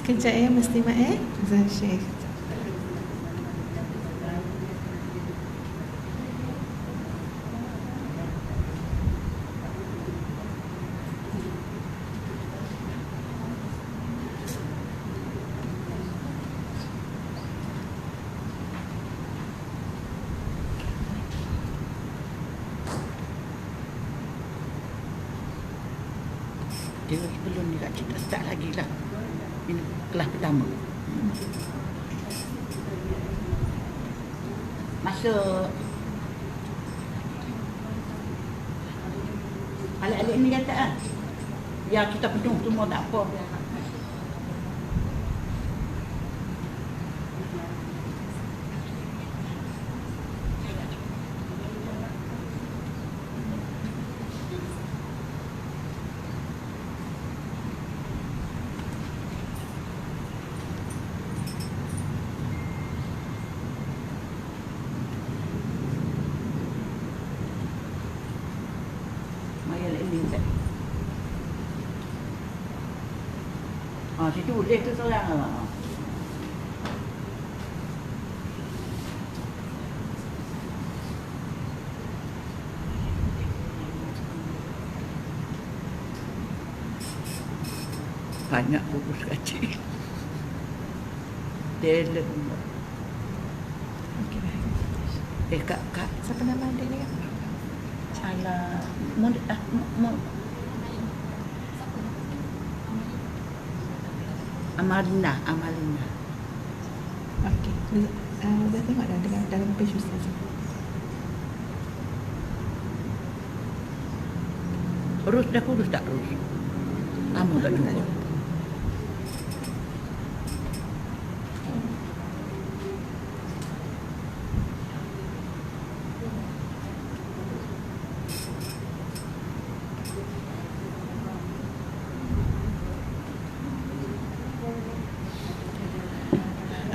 Sekejap ya Muslimat Syekh. Dia belum juga kita start lagi lah. Ini kelas pertama. Masuk. Alik-alik ni kata ah. Ya kita penuh semua tak apa. Situ boleh tu seorang lah. Banyak kurus kecil. Talent. Okay. Kak. Siapa nama dia ni? Salah. Amalina. Okey. Dah tengok dah dalam page Ustaz. Urus dah kurus tak urus? Lama tak jumpa.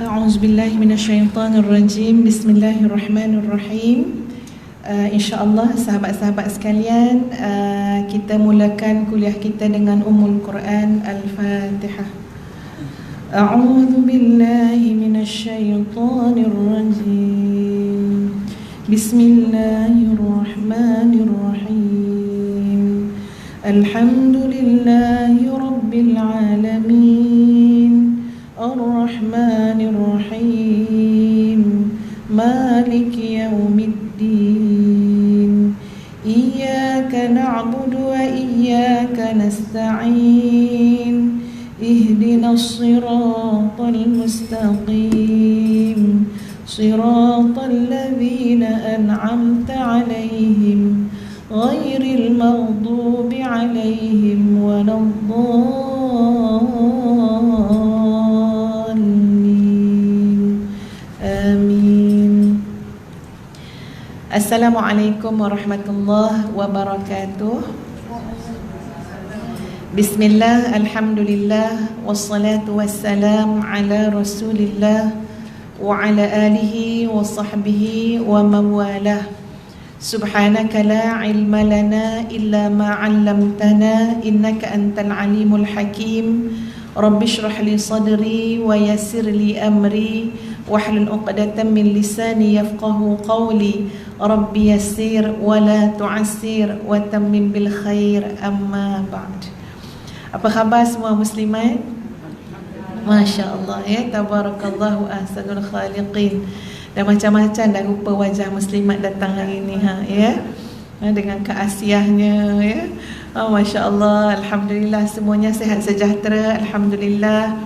A'udzubillahi minasyaitonirrajim. Bismillahirrahmanirrahim. InsyaAllah sahabat-sahabat sekalian, kita mulakan kuliah kita dengan Ummul Quran Al-Fatihah. A'udzu billahi minasyaitonir rajim. Bismillahirrahmanirrahim. Alhamdulillahi rabbil alamin. Ar-Rahmanir Rahim. Maliki yaumiddin. Iyyaka na'budu wa iyyaka nasta'in. Ihdinas siratal mustaqim. Siratal ladzina an'amta 'alaihim ghairil maghdubi 'alaihim waladdallin. Amin. Assalamualaikum warahmatullahi wabarakatuh. Bismillah, alhamdulillah, wassalatu wassalam ala rasulillah wa ala alihi wa sahbihi wa mawalah. Subhanaka la ilma lana illa ma 'allamtana innaka antal alimul hakim. Rabbi shrah li sadri wa yassir li amri wahlul 'uqdatam min lisani yafqahu qawli. Rabbi yassir wa la tu'assir wa tammim bil khair, amma ba'd. Apa khabar semua muslimat? Masya-Allah ya, tabarakallahu ahsanul khaliqin. Dan macam-macam dah rupa wajah muslimat datang hari ni dengan keasiahnya ya. Masya-Allah, alhamdulillah semuanya sihat sejahtera, alhamdulillah.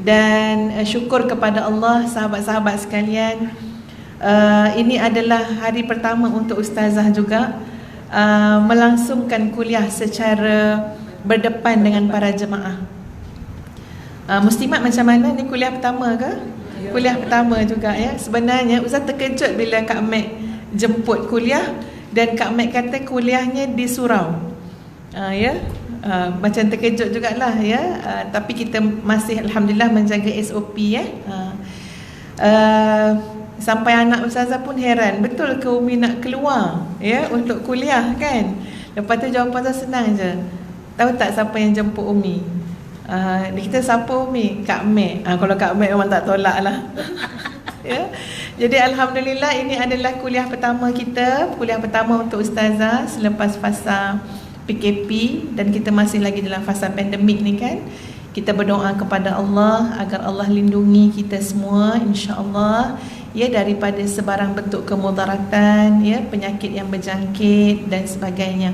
Dan syukur kepada Allah sahabat-sahabat sekalian. Ini adalah hari pertama untuk ustazah juga melangsungkan kuliah secara berdepan dengan para jemaah. Muslimat macam mana ni, kuliah pertama ke? Kuliah pertama juga ya. Sebenarnya ustaz terkejut bila Kak Mek jemput kuliah dan Kak Mek kata kuliahnya di surau. Macam terkejut jugalah ya. Tapi kita masih alhamdulillah menjaga SOP ya. Sampai anak ustazah pun heran, betul ke Umi nak keluar ya untuk kuliah kan? Lepas tu jawapan saya senang je. Tahu tak siapa yang jemput Umi? Kita siapa Umi? Kak Mek. Kalau Kak Mek memang tak tolak lah. Ya. Jadi alhamdulillah ini adalah kuliah pertama kita, kuliah pertama untuk ustazah selepas fasa PKP, dan kita masih lagi dalam fasa pandemik ni kan. Kita berdoa kepada Allah agar Allah lindungi kita semua insya-Allah ya daripada sebarang bentuk kemudaratan, ya, penyakit yang berjangkit dan sebagainya.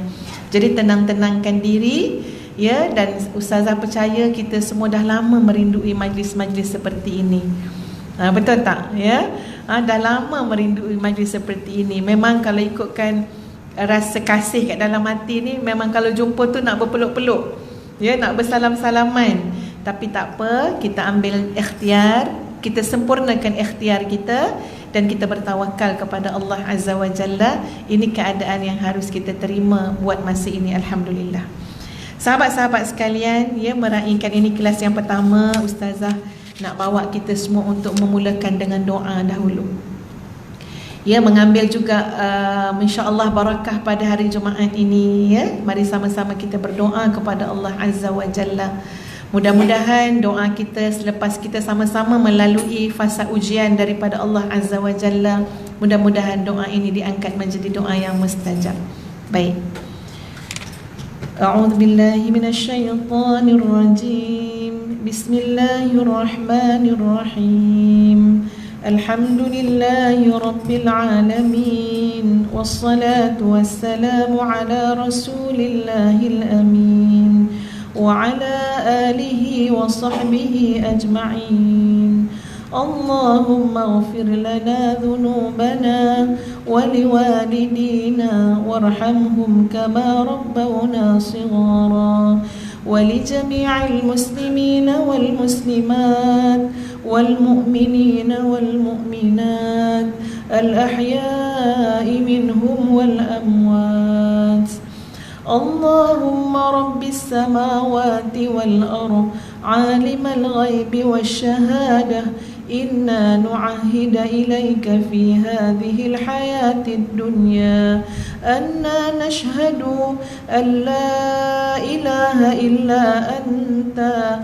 Jadi tenang-tenangkan diri, ya, dan ustazah percaya kita semua dah lama merindui majlis-majlis seperti ini. Betul tak? Ya. Dah lama merindui majlis seperti ini. Memang kalau ikutkan rasa kasih kat dalam hati ni, memang kalau jumpa tu nak berpeluk-peluk, ya, nak bersalam-salaman. Tapi tak apa, kita ambil ikhtiar, kita sempurnakan ikhtiar kita, dan kita bertawakal kepada Allah Azza wa Jalla. Ini keadaan yang harus kita terima buat masa ini, alhamdulillah. Sahabat-sahabat sekalian, ya, meraihkan ini kelas yang pertama, ustazah nak bawa kita semua untuk memulakan dengan doa dahulu. Ya, mengambil juga insya-Allah barakah pada hari Jumaat ini, ya. Mari sama-sama kita berdoa kepada Allah Azza wa Jalla. Mudah-mudahan doa kita selepas kita sama-sama melalui fasa ujian daripada Allah Azza wa Jalla, mudah-mudahan doa ini diangkat menjadi doa yang mustajab. Baik. A'udzu billahi minasyaitonir rajim. Bismillahirrahmanirrahim. Alhamdulillahi rabbil alamin. Wassalatu wassalamu ala rasulillahil amin wa ala alihi wa sahbihi ajma'in. Allahumma ighfir lana dhunubana wa liwalidina warhamhum kama rabbawna shighara wa li jami'il muslimina wal muslimat wal mu'minina wal mu'minat al ahya'i minhum wal amwat. Allahumma rabbis samawati wal ardh alimal ghaibi wasyahadah inna nu'ahida ilayka fi hadhihi al-hayati ad-dunya anna nashhadu an la ilaha illa anta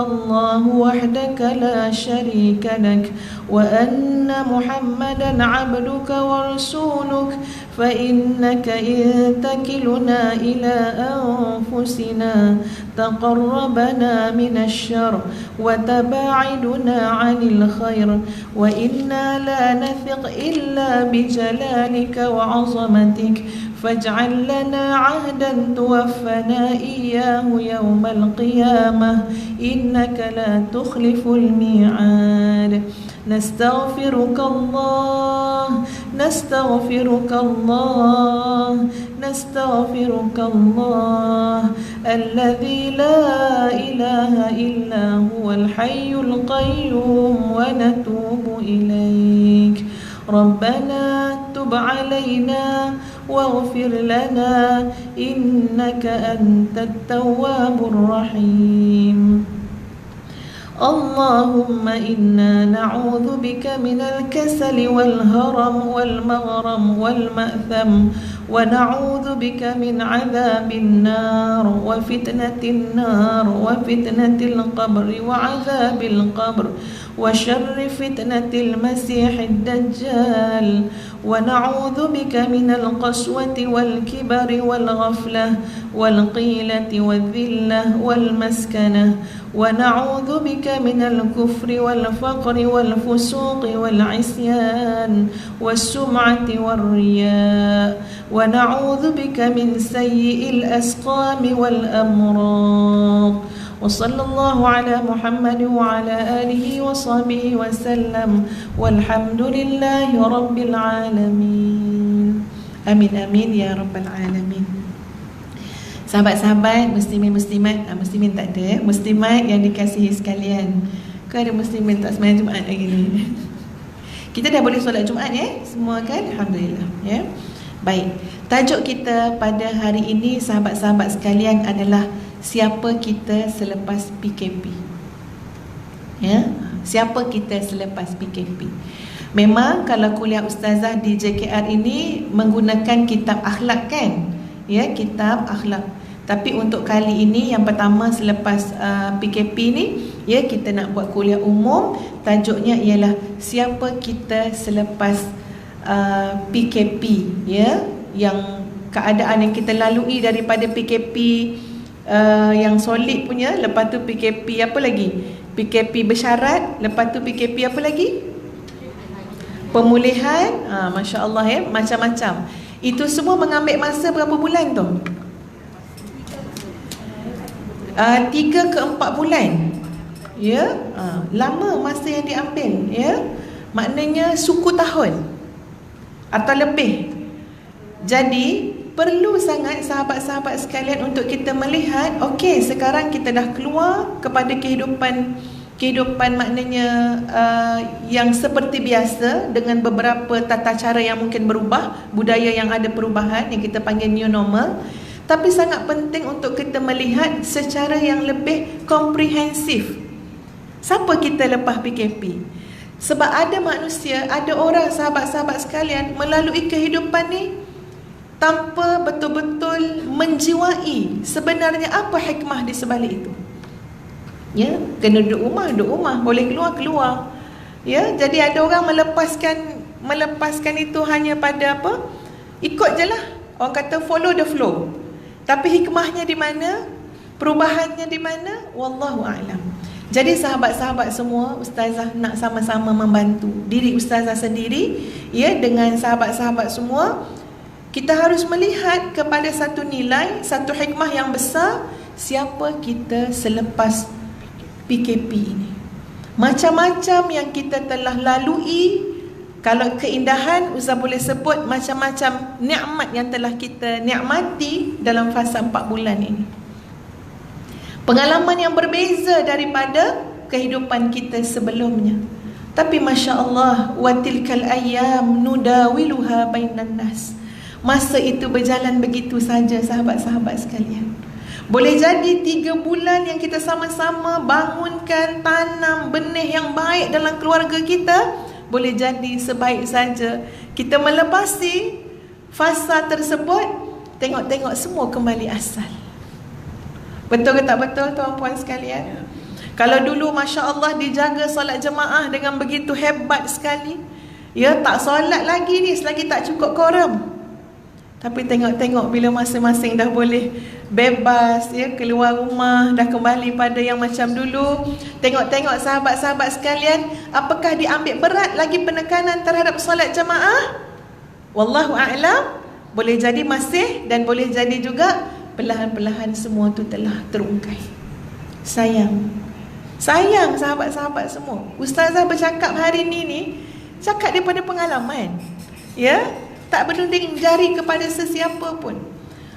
Allah wahdaka la sharika lak wa anna Muhammadan 'abduka wa rasuluk fa innaka in takiluna ila anfusina taqarrabana minasy syarr wa taba'iduna 'anil khair wa inna la nathiq illa bi jalalika wa 'azamatik faj'al lana 'ahdan tuwaffana iyyahu yawmal qiyamah innaka la tukhliful mi'ad. Nastaghfiruka Allah, nastaghfiruka Allah, nastaghfiruka Allah alladhi la ilaha illa huwal hayyul qayyum wa natubu ilaik. Rabbana tub alaina waghfir lana innaka antat tawwabur rahim. Allahumma inna na'udzu bika minal kasali wal haram wal maghram wal ma'tham wa na'udzu bika min 'adzabil nar wa fitnatil nar wa fitnatil qabri wa 'adzabil qabr wa syarri fitnatil masiihid dajjal wa na'udzu bika minal qaswati wal kibri wal ghaflah wal qilati wal dhillah wal maskanah wa na'udzu bika minal kufri wal faqri wal fusuqi wal 'isyan was sum'ati war riya wa na'udzu bika min sayyi'il asqami wal amrad. Wa sallallahu ala Muhammad wa ala alihi wa sahbihi wa sallam walhamdulillahi rabbil alamin. Amin amin ya rabbal alamin. Sahabat-sahabat, muslimin muslimat, muslimin tak ada, muslimat yang dikasihi sekalian. Kau ada muslimin tak sembahyang Jumaat lagi ni? Kita dah boleh solat Jumaat ya, semua kan? Alhamdulillah ya. Baik, tajuk kita pada hari ini sahabat-sahabat sekalian adalah siapa kita selepas PKP. Ya, siapa kita selepas PKP. Memang kalau kuliah ustazah di JKR ini menggunakan kitab akhlak kan? Ya, kitab akhlak. Tapi untuk kali ini, yang pertama selepas PKP ni, ya, kita nak buat kuliah umum. Tajuknya ialah siapa kita selepas PKP, ya, yang keadaan yang kita lalui daripada PKP yang solid punya. Lepas tu PKP apa lagi? PKP bersyarat. Lepas tu PKP apa lagi? Pemulihan. Masya Allah, ya, macam-macam. Itu semua mengambil masa berapa bulan tu? 3 ke 4 bulan. Ya, lama masa yang diambil, ya. Maknanya suku tahun atau lebih. Jadi perlu sangat sahabat-sahabat sekalian untuk kita melihat, okey, sekarang kita dah keluar kepada kehidupan maknanya yang seperti biasa, dengan beberapa tata cara yang mungkin berubah, budaya yang ada perubahan yang kita panggil new normal. Tapi sangat penting untuk kita melihat secara yang lebih komprehensif. Siapa kita lepas PKP? Sebab ada manusia, ada orang, sahabat-sahabat sekalian, melalui kehidupan ni tanpa betul-betul menjiwai sebenarnya apa hikmah di sebalik itu. Ya, kena duduk rumah, boleh keluar. Ya, jadi ada orang melepaskan itu hanya pada apa? Ikut je lah. Orang kata follow the flow. Tapi hikmahnya di mana? Perubahannya di mana? Wallahu a'lam. Jadi sahabat-sahabat semua, ustazah nak sama-sama membantu diri ustazah sendiri, ya, dengan sahabat-sahabat semua. Kita harus melihat kepada satu nilai, satu hikmah yang besar. Siapa kita selepas PKP ini? Macam-macam yang kita telah lalui. Kalau keindahan, Ustaz boleh sebut macam-macam nikmat yang telah kita nikmati dalam fasa 4 bulan ini. Pengalaman yang berbeza daripada kehidupan kita sebelumnya. Tapi Masya Allah, wa tilkal ayyam nudawiluha bainan nas. Masa itu berjalan begitu saja, sahabat-sahabat sekalian. Boleh jadi 3 bulan yang kita sama-sama bangunkan, tanam benih yang baik dalam keluarga kita, boleh jadi sebaik saja kita melepasi fasa tersebut, tengok-tengok semua kembali asal. Betul ke tak betul, tuan-puan sekalian? Kalau dulu Masya Allah dijaga solat jemaah dengan begitu hebat sekali, ya, tak solat lagi ni selagi tak cukup quorum. Tapi tengok-tengok bila masing-masing dah boleh bebas, ya, keluar rumah, dah kembali pada yang macam dulu. Tengok-tengok sahabat-sahabat sekalian, apakah diambil berat lagi penekanan terhadap solat jemaah? Wallahu a'lam. Boleh jadi masih, dan boleh jadi juga perlahan-perlahan semua tu telah terungkai. Sayang sahabat-sahabat semua. Ustazah bercakap hari ni cakap daripada pengalaman, ya. Tak berunding jari kepada sesiapa pun.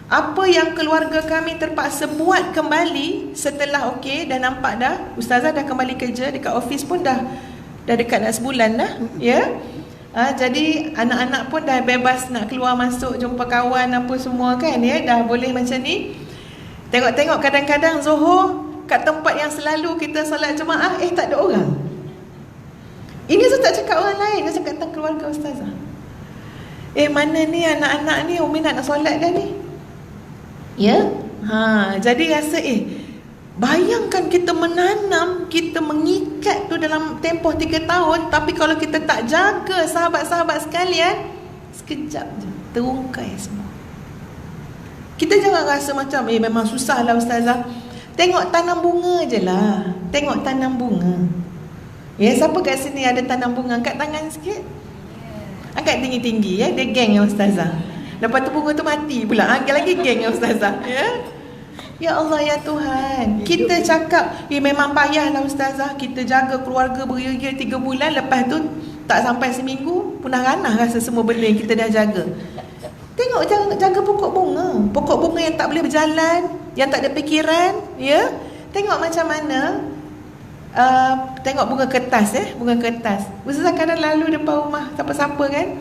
Apa yang keluarga kami terpaksa buat kembali setelah okey, dah nampak dah, ustazah dah kembali kerja dekat office pun dah dekat nak sebulan dah, ya. Jadi anak-anak pun dah bebas nak keluar masuk jumpa kawan apa semua kan, ya, dah boleh macam ni. Tengok-tengok kadang-kadang Zuhur kat tempat yang selalu kita solat jemaah, tak ada orang. Ini saya tak cakap orang lain, saya cakap tentang keluarga ustazah. Mana ni anak-anak ni, Umi nak solat dah ni, ya. Jadi rasa bayangkan kita menanam, kita mengikat tu dalam tempoh 3 tahun. Tapi kalau kita tak jaga, sahabat-sahabat sekalian, sekejap je terungkai semua. Kita jangan rasa macam memang susah lah ustazah. Tengok tanam bunga je lah. Tengok tanam bunga, ya. Siapa kat sini ada tanam bunga? Angkat tangan sikit. Angkat tinggi-tinggi, ya. Dia geng ya ustazah. Lepas tu bunga tu mati pula, angkat lagi geng ya ustazah, ya. Ya Allah, ya Tuhan. Kita cakap memang payah lah ustazah. Kita jaga keluarga beria-ria 3 bulan. Lepas tu tak sampai seminggu, punah ranah rasa semua benda yang kita dah jaga. Tengok jaga pokok bunga. Pokok bunga yang tak boleh berjalan, yang tak ada fikiran, ya. Tengok macam mana. Tengok bunga kertas, bunga kertas. Ustazah kadang lalu depan rumah siapa-siapa kan,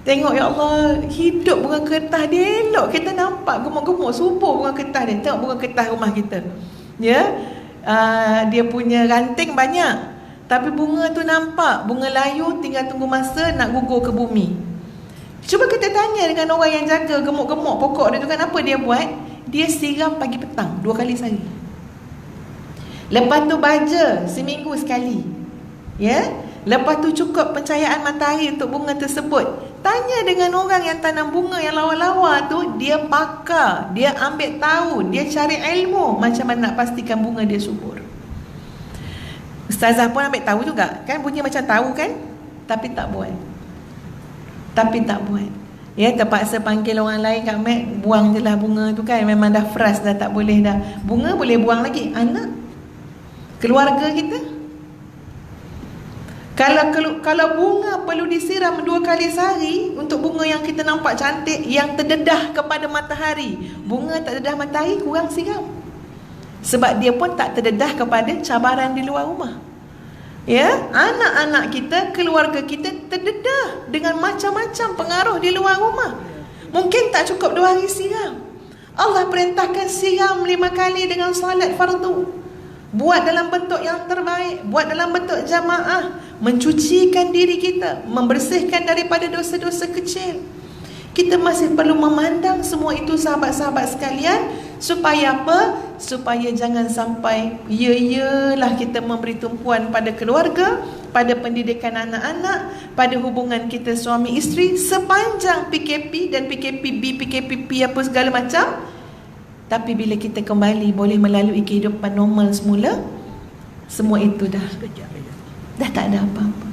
tengok, ya Allah, hidup bunga kertas dia elok. Kita nampak gemuk-gemuk, subur bunga kertas dia. Tengok bunga kertas rumah kita, ya. Dia punya ranting banyak, tapi bunga tu nampak, bunga layu, tinggal tunggu masa nak gugur ke bumi. Cuba kita tanya dengan orang yang jaga gemuk-gemuk pokok dia tu kan, apa dia buat? dia siram pagi petang 2 kali sehari. Lepas tu baja seminggu sekali. Ya. Lepas tu cukup pencahayaan matahari untuk bunga tersebut. Tanya dengan orang yang tanam bunga yang lawa-lawa tu, dia pakar, dia ambil tahu, dia cari ilmu macam mana nak pastikan bunga dia subur. Ustazah pun ambil tahu juga, kan bunyi macam tahu kan, tapi tak buat. Ya, terpaksa panggil orang lain, Kak Mat, buang je lah bunga tu kan, memang dah fresh dah, tak boleh dah. Bunga boleh buang lagi, anak, keluarga kita. Kalau bunga perlu disiram 2 kali sehari untuk bunga yang kita nampak cantik, yang terdedah kepada matahari. Bunga tak terdedah matahari, kurang siram. Sebab dia pun tak terdedah kepada cabaran di luar rumah. Ya, anak-anak kita, keluarga kita terdedah dengan macam-macam pengaruh di luar rumah. Mungkin tak cukup 2 hari siram. Allah perintahkan siram 5 kali dengan salat fardu. Buat dalam bentuk yang terbaik, buat dalam bentuk jamaah, mencucikan diri kita, membersihkan daripada dosa-dosa kecil. Kita masih perlu memandang semua itu, sahabat-sahabat sekalian, supaya apa? Supaya jangan sampai ya-yalah kita memberi tumpuan pada keluarga, pada pendidikan anak-anak, pada hubungan kita suami isteri sepanjang PKP dan PKPB, PKPP apa segala macam. Tapi bila kita kembali boleh melalui kehidupan normal semula, semua itu dah tak ada apa-apa.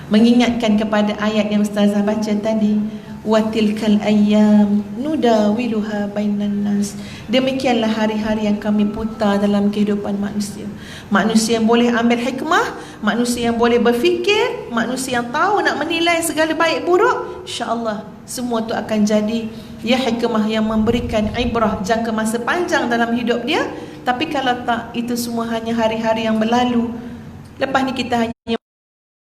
Mengingatkan kepada ayat yang Ustazah baca tadi, watilkal ayyam nudawiluha bainan nas. Demikianlah hari-hari yang kami putar dalam kehidupan manusia. Manusia yang boleh ambil hikmah, manusia yang boleh berfikir, manusia yang tahu nak menilai segala baik buruk, insya-Allah semua tu akan jadi ya hikmah yang memberikan ibrah jangka masa panjang dalam hidup dia. Tapi kalau tak, itu semua hanya hari-hari yang berlalu. Lepas ni kita hanya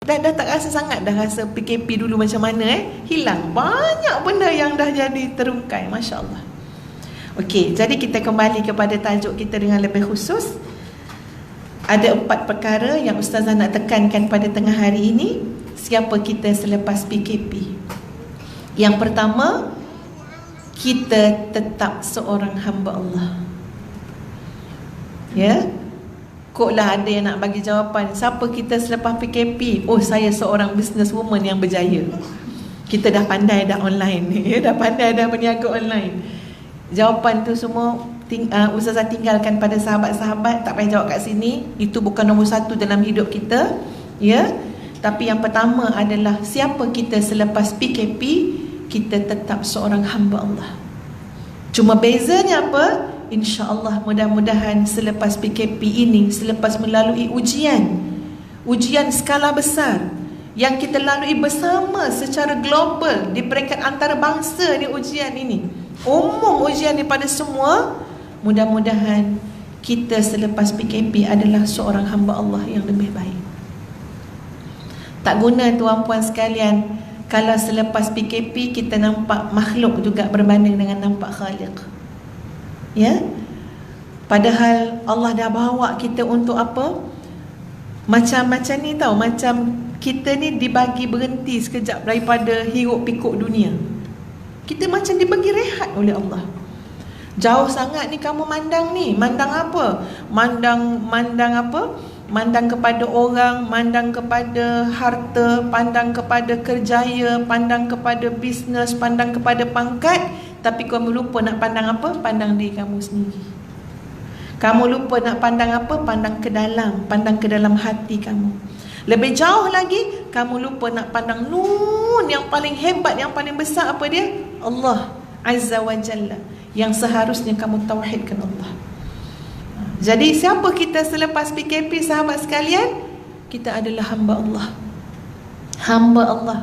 dah tak rasa sangat, dah rasa PKP dulu macam mana hilang. Banyak benda yang dah jadi terungkai, Masya Allah. Okey, jadi kita kembali kepada tajuk kita dengan lebih khusus. Ada 4 perkara yang Ustazah nak tekankan pada tengah hari ini. Siapa kita selepas PKP? Yang pertama, kita tetap seorang hamba Allah. Ya. Koklah ada yang nak bagi jawapan, siapa kita selepas PKP? Oh, saya seorang businesswoman yang berjaya. Kita dah pandai dah online, ya, dah pandai dah berniaga online. Jawapan tu semua Ustazah tinggalkan pada sahabat-sahabat, tak payah jawab kat sini. Itu bukan nombor 1 dalam hidup kita, ya. Tapi yang pertama adalah siapa kita selepas PKP? Kita tetap seorang hamba Allah. Cuma bezanya apa? InsyaAllah mudah-mudahan selepas PKP ini, selepas melalui ujian skala besar yang kita lalui bersama secara global di peringkat antarabangsa ni, ujian ini umum, ujian daripada semua, mudah-mudahan kita selepas PKP adalah seorang hamba Allah yang lebih baik. Tak guna tuan-puan sekalian kalau selepas PKP kita nampak makhluk juga berbanding dengan nampak Khaliq. Ya. Padahal Allah dah bawa kita untuk apa? Macam ni tahu, macam kita ni dibagi berhenti sekejap daripada hiruk pikuk dunia. Kita macam dibagi rehat oleh Allah. Jauh sangat ni kamu mandang ni, mandang apa? Mandang apa? Mandang kepada orang, mandang kepada harta, pandang kepada kerjaya, pandang kepada bisnes, pandang kepada pangkat. Tapi kamu lupa nak pandang apa? Pandang diri kamu sendiri. Kamu lupa nak pandang apa? Pandang ke dalam hati kamu. Lebih jauh lagi, kamu lupa nak pandang nun yang paling hebat, yang paling besar. Apa dia? Allah Azza wa Jalla, yang seharusnya kamu tauhidkan Allah. Jadi siapa kita selepas PKP, sahabat sekalian? Kita adalah hamba Allah. Hamba Allah.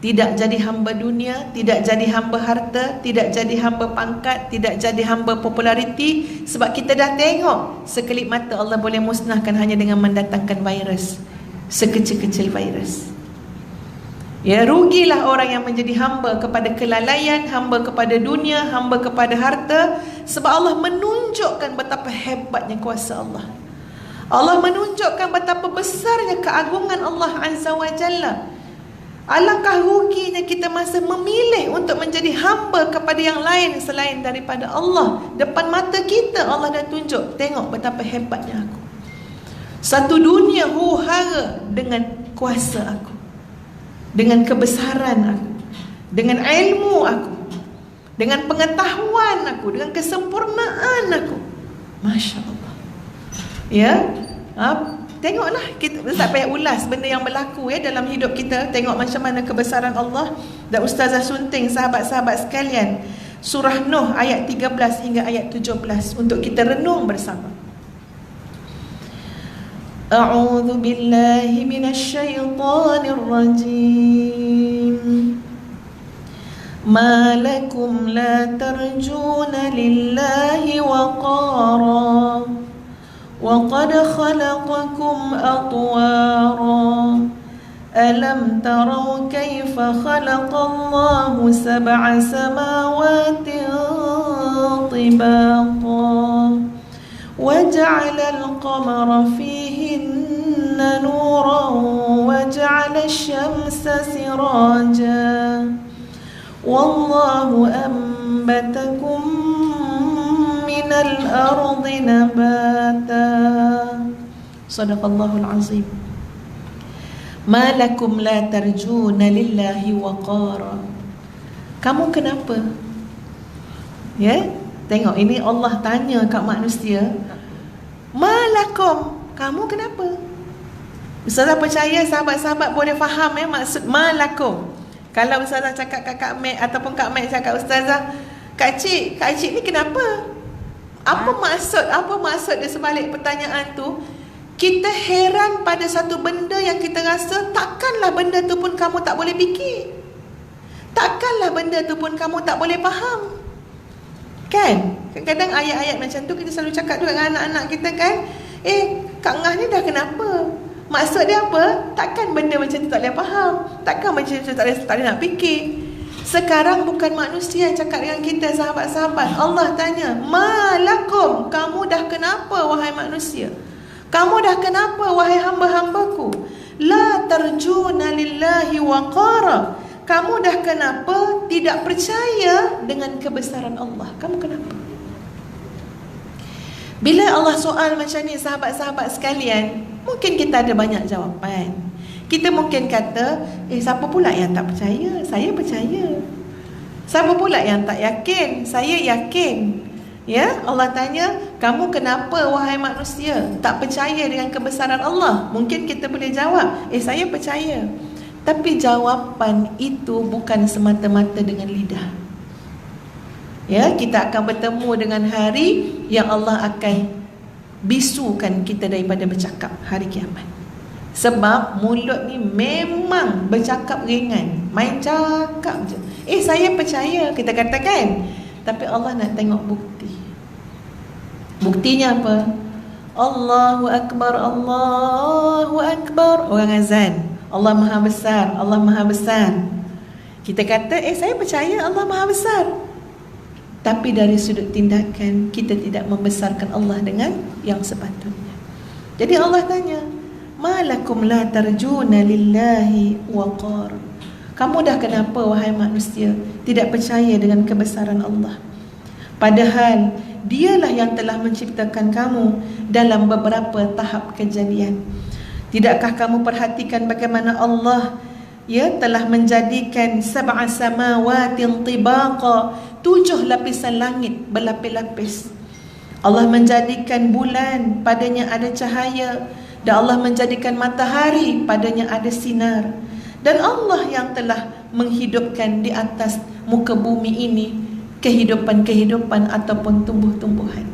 Tidak jadi hamba dunia, tidak jadi hamba harta, tidak jadi hamba pangkat, tidak jadi hamba populariti. Sebab kita dah tengok sekelip mata Allah boleh musnahkan hanya dengan mendatangkan virus, sekecil-kecil virus. Ya, rugilah orang yang menjadi hamba kepada kelalaian, hamba kepada dunia, hamba kepada harta. Sebab Allah menunjukkan betapa hebatnya kuasa Allah. Allah menunjukkan betapa besarnya keagungan Allah Azza wa Jalla. Alangkah ruginya kita masa memilih untuk menjadi hamba kepada yang lain selain daripada Allah. Depan mata kita Allah dah tunjuk, tengok betapa hebatnya aku. Satu dunia huru-hara dengan kuasa aku, dengan kebesaran aku, dengan ilmu aku, dengan pengetahuan aku, dengan kesempurnaan aku. Masya Allah. Ya, tengoklah, kita tak payah ulas benda yang berlaku dalam hidup kita. Tengok macam mana kebesaran Allah. Dan Ustazah sunting sahabat-sahabat sekalian surah Nuh ayat 13 hingga ayat 17 untuk kita renung bersama. A'udzu billahi minasy syaithanir rajim. Ma lakum la tarjuna lillahi waqara وَقَدْ خَلَقَكُمْ أَطْوَارًا أَلَمْ تَرَوْا كَيْفَ خَلَقَ اللَّهُ سَبْعَ سَمَاوَاتٍ طِبَاقًا وَجَعَلَ الْقَمَرَ فِيهِنَّ نُورًا وَجَعَلَ الشَّمْسَ سِرَاجًا وَاللَّهُ أَنبَتَكُم من الأرض نباتا صدق الله العظيم. ما لكم لا ترجون لله وقارا. Kamu kenapa? Ya, tengok ini Allah tanya kat manusia. Ma lakum, kamu kenapa? Ustazah percaya sahabat-sahabat boleh faham maksud ma lakum. Kalau Ustazah cakap kat Kak Mek ataupun Kak Mek cakap Ustazah, Kak Cik ni kenapa? Apa maksud di sebalik pertanyaan tu? Kita heran pada satu benda yang kita rasa takkanlah benda tu pun kamu tak boleh fikir. Takkanlah benda tu pun kamu tak boleh faham. Kan? Kadang-kadang ayat-ayat macam tu kita selalu cakap tu dengan anak-anak kita kan. Kak Ngah ni dah kenapa? Maksud dia apa? Takkan benda macam tu tak boleh faham. Takkan macam tu tak boleh nak fikir. Sekarang bukan manusia yang cakap dengan kita, sahabat-sahabat. Allah tanya, ma lakum, kamu dah kenapa wahai manusia? Kamu dah kenapa wahai hamba-hambaku? La tarjuna lillahi waqara. Kamu dah kenapa tidak percaya dengan kebesaran Allah? Kamu kenapa? Bila Allah soal macam ni sahabat-sahabat sekalian, mungkin kita ada banyak jawapan. Kita mungkin kata, siapa pula yang tak percaya? Saya percaya. Siapa pula yang tak yakin? Saya yakin. Ya, Allah tanya, kamu kenapa wahai manusia tak percaya dengan kebesaran Allah? Mungkin kita boleh jawab, saya percaya. Tapi jawapan itu bukan semata-mata dengan lidah. Ya, kita akan bertemu dengan hari yang Allah akan bisukan kita daripada bercakap, hari kiamat. Sebab mulut ni memang bercakap ringan, main cakap je. Saya percaya, kita katakan. Tapi Allah nak tengok bukti. Buktinya apa? Allahu Akbar, Allahu Akbar. Orang azan, Allah Maha Besar, Allah Maha Besar. Kita kata, saya percaya Allah Maha Besar. Tapi dari sudut tindakan, kita tidak membesarkan Allah dengan yang sepatutnya. Jadi Allah tanya, ma lakum la tarjuna lillahi waqar. Kamu dah kenapa wahai manusia tidak percaya dengan kebesaran Allah? Padahal Dialah yang telah menciptakan kamu dalam beberapa tahap kejadian. Tidakkah kamu perhatikan bagaimana Allah telah menjadikan sab'a samawatin tibaqa, 7 lapisan langit berlapis-lapis. Allah menjadikan bulan, padanya ada cahaya, dan Allah menjadikan matahari, padanya ada sinar. Dan Allah yang telah menghidupkan di atas muka bumi ini kehidupan-kehidupan ataupun tumbuh-tumbuhan.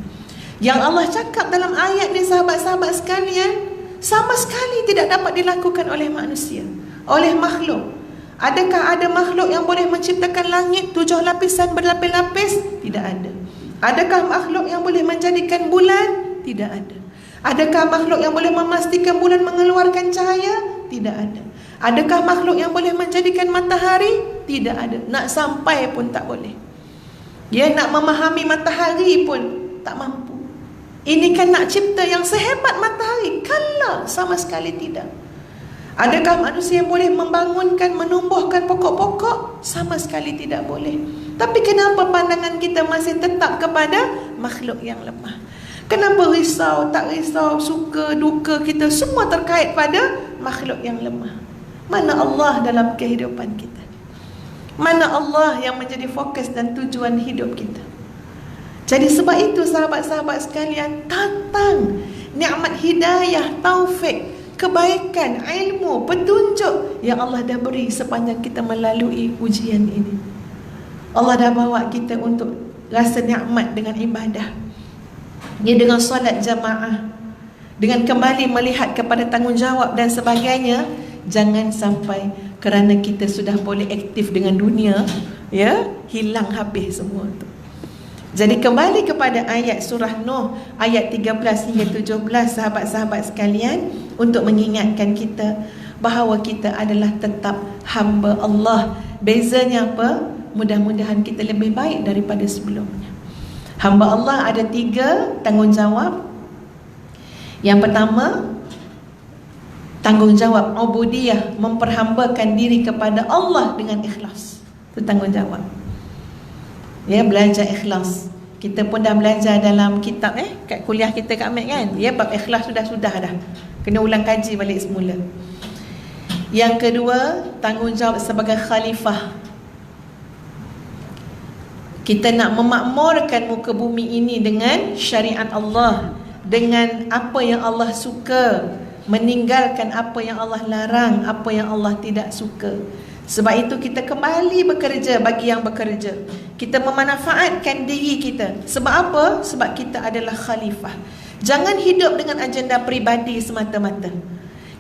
Yang Allah cakap dalam ayat ni, sahabat-sahabat sekalian, sama sekali tidak dapat dilakukan oleh manusia, oleh makhluk. Adakah ada makhluk yang boleh menciptakan langit 7 lapisan berlapis-lapis? Tidak ada. Adakah makhluk yang boleh menjadikan bulan? Tidak ada. Adakah makhluk yang boleh memastikan bulan mengeluarkan cahaya? Tidak ada. Adakah makhluk yang boleh menjadikan matahari? Tidak ada. Nak sampai pun tak boleh. Nak memahami matahari pun tak mampu. Ini kan nak cipta yang sehebat matahari? Kala, sama sekali tidak. Adakah manusia yang boleh membangunkan, menumbuhkan pokok-pokok? Sama sekali tidak boleh. Tapi kenapa pandangan kita masih tetap kepada makhluk yang lemah? Kenapa risau, tak risau, suka, duka kita semua terkait pada makhluk yang lemah? Mana Allah dalam kehidupan kita? Mana Allah yang menjadi fokus dan tujuan hidup kita? Jadi sebab itu sahabat-sahabat sekalian, tantang nikmat hidayah, taufik, kebaikan, ilmu, petunjuk yang Allah dah beri sepanjang kita melalui ujian ini. Allah dah bawa kita untuk rasa nikmat dengan ibadah, ya, dengan solat jamaah, dengan kembali melihat kepada tanggungjawab dan sebagainya. Jangan sampai kerana kita sudah boleh aktif dengan dunia, ya, hilang habis semua tu. Jadi kembali kepada ayat surah Nuh ayat 13 hingga 17, sahabat-sahabat sekalian, untuk mengingatkan kita bahawa kita adalah tetap hamba Allah. Bezanya apa? Mudah-mudahan kita lebih baik daripada sebelumnya. Hamba Allah ada 3 tanggungjawab. Yang pertama, tanggungjawab ubudiyah, memperhambakan diri kepada Allah dengan ikhlas. Itu tanggungjawab, ya, belajar ikhlas. Kita pun dah belajar dalam kitab kat kuliah kita kat Mek kan, ya, bab ikhlas sudah dah. Kena ulang kaji balik semula. Yang kedua, tanggungjawab sebagai khalifah. Kita nak memakmurkan muka bumi ini dengan syariat Allah, dengan apa yang Allah suka, meninggalkan apa yang Allah larang, apa yang Allah tidak suka. Sebab itu kita kembali bekerja bagi yang bekerja. Kita memanfaatkan diri kita. Sebab apa? Sebab kita adalah khalifah. Jangan hidup dengan agenda peribadi semata-mata.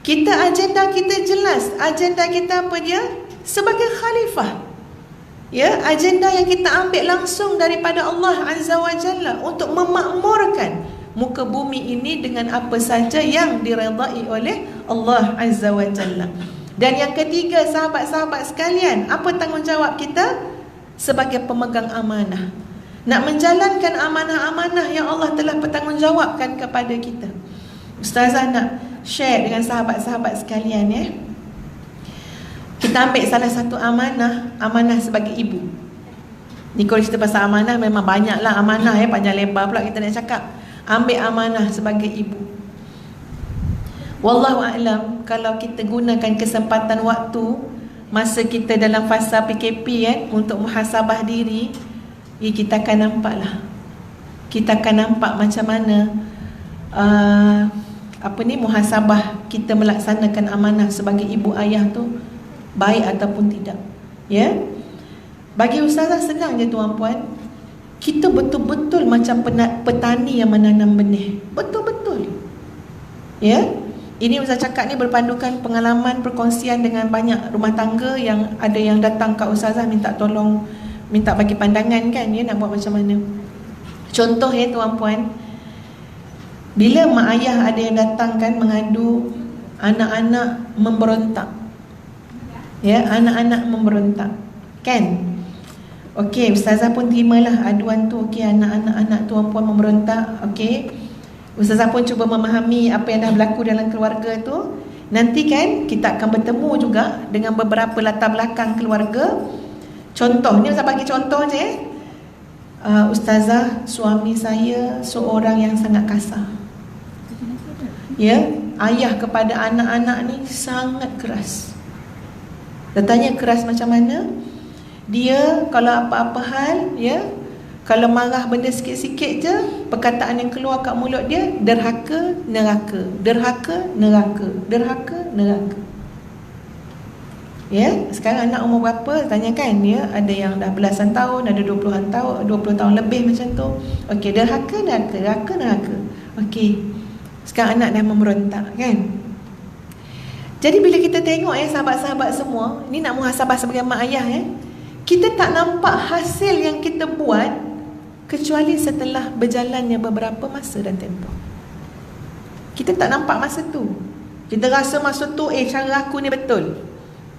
Kita agenda kita jelas. Agenda kita apa dia? Sebagai khalifah. Ya, agenda yang kita ambil langsung daripada Allah Azza wa Jalla untuk memakmurkan muka bumi ini dengan apa saja yang diredai oleh Allah Azza wa Jalla. Dan yang ketiga, sahabat-sahabat sekalian, apa tanggungjawab kita? Sebagai pemegang amanah, nak menjalankan amanah-amanah yang Allah telah bertanggungjawabkan kepada kita. Ustazah nak share dengan sahabat-sahabat sekalian, ya. Kita ambil salah satu amanah, amanah sebagai ibu. Ni kalau cerita pasal amanah memang banyaklah amanah, ya, panjang lebar pula kita nak cakap. Ambil amanah sebagai ibu. Wallahu a'lam, kalau kita gunakan kesempatan waktu masa kita dalam fasa PKP, untuk muhasabah diri, ya, kita akan nampaklah. Kita akan nampak macam mana muhasabah kita melaksanakan amanah sebagai ibu ayah tu baik ataupun tidak, ya. Bagi ustazah senang je tuan puan. Kita betul-betul macam petani yang menanam benih. Betul-betul, ya. Ini ustaz cakap ni berpandukan pengalaman perkongsian dengan banyak rumah tangga yang ada yang datang kat ustazah minta tolong, minta bagi pandangan kan, ya, nak buat macam mana. Contoh, ya tuan puan, bila mak ayah ada yang datang kan mengadu anak-anak memberontak, ya, anak-anak memberontak kan. Okey, ustazah pun terimalah aduan tu. Okey, anak-anak tuan puan memberontak. Okey, ustazah pun cuba memahami apa yang dah berlaku dalam keluarga tu. Nanti kan kita akan bertemu juga dengan beberapa latar belakang keluarga. Contoh, ni ustazah bagi contoh je, ya. Ustazah, suami saya seorang yang sangat kasar, ya. Ayah kepada anak-anak ni sangat keras. Dah tanya keras macam mana? Dia kalau apa-apa hal, ya, kalau marah benda sikit-sikit je, perkataan yang keluar kat mulut dia, derhaka, neraka, derhaka, neraka, derhaka, neraka. Ya, sekarang anak umur berapa? Tanyakan, ya. Ada yang dah belasan tahun, ada 20-an tahun, 20 tahun lebih macam tu. Okey, derhaka, neraka, neraka, neraka. Okey, sekarang anak dah memberontak kan. Jadi bila kita tengok, sahabat-sahabat semua, ni nak muhasabah sebagai mak ayah, kita tak nampak hasil yang kita buat kecuali setelah berjalannya beberapa masa dan tempoh. Kita tak nampak masa tu. Kita rasa masa tu cara aku ni betul,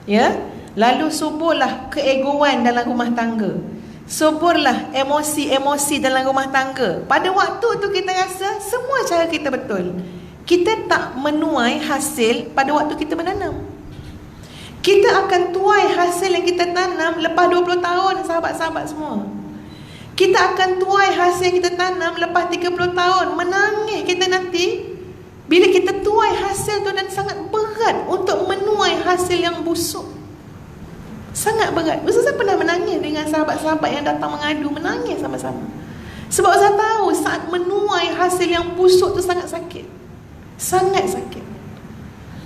ya. Lalu suburlah keegoan dalam rumah tangga, suburlah emosi-emosi dalam rumah tangga. Pada waktu tu kita rasa semua cara kita betul. Kita tak menuai hasil pada waktu kita menanam. Kita akan tuai hasil yang kita tanam lepas 20 tahun, sahabat-sahabat semua. Kita akan tuai hasil yang kita tanam lepas 30 tahun. Menangis kita nanti bila kita tuai hasil tu, dan sangat berat untuk menuai hasil yang busuk. Sangat berat. Ustazah pernah menangis dengan sahabat-sahabat yang datang mengadu, menangis sama-sama. Sebab Ustazah tahu saat menuai hasil yang busuk tu sangat sakit. Sangat sakit.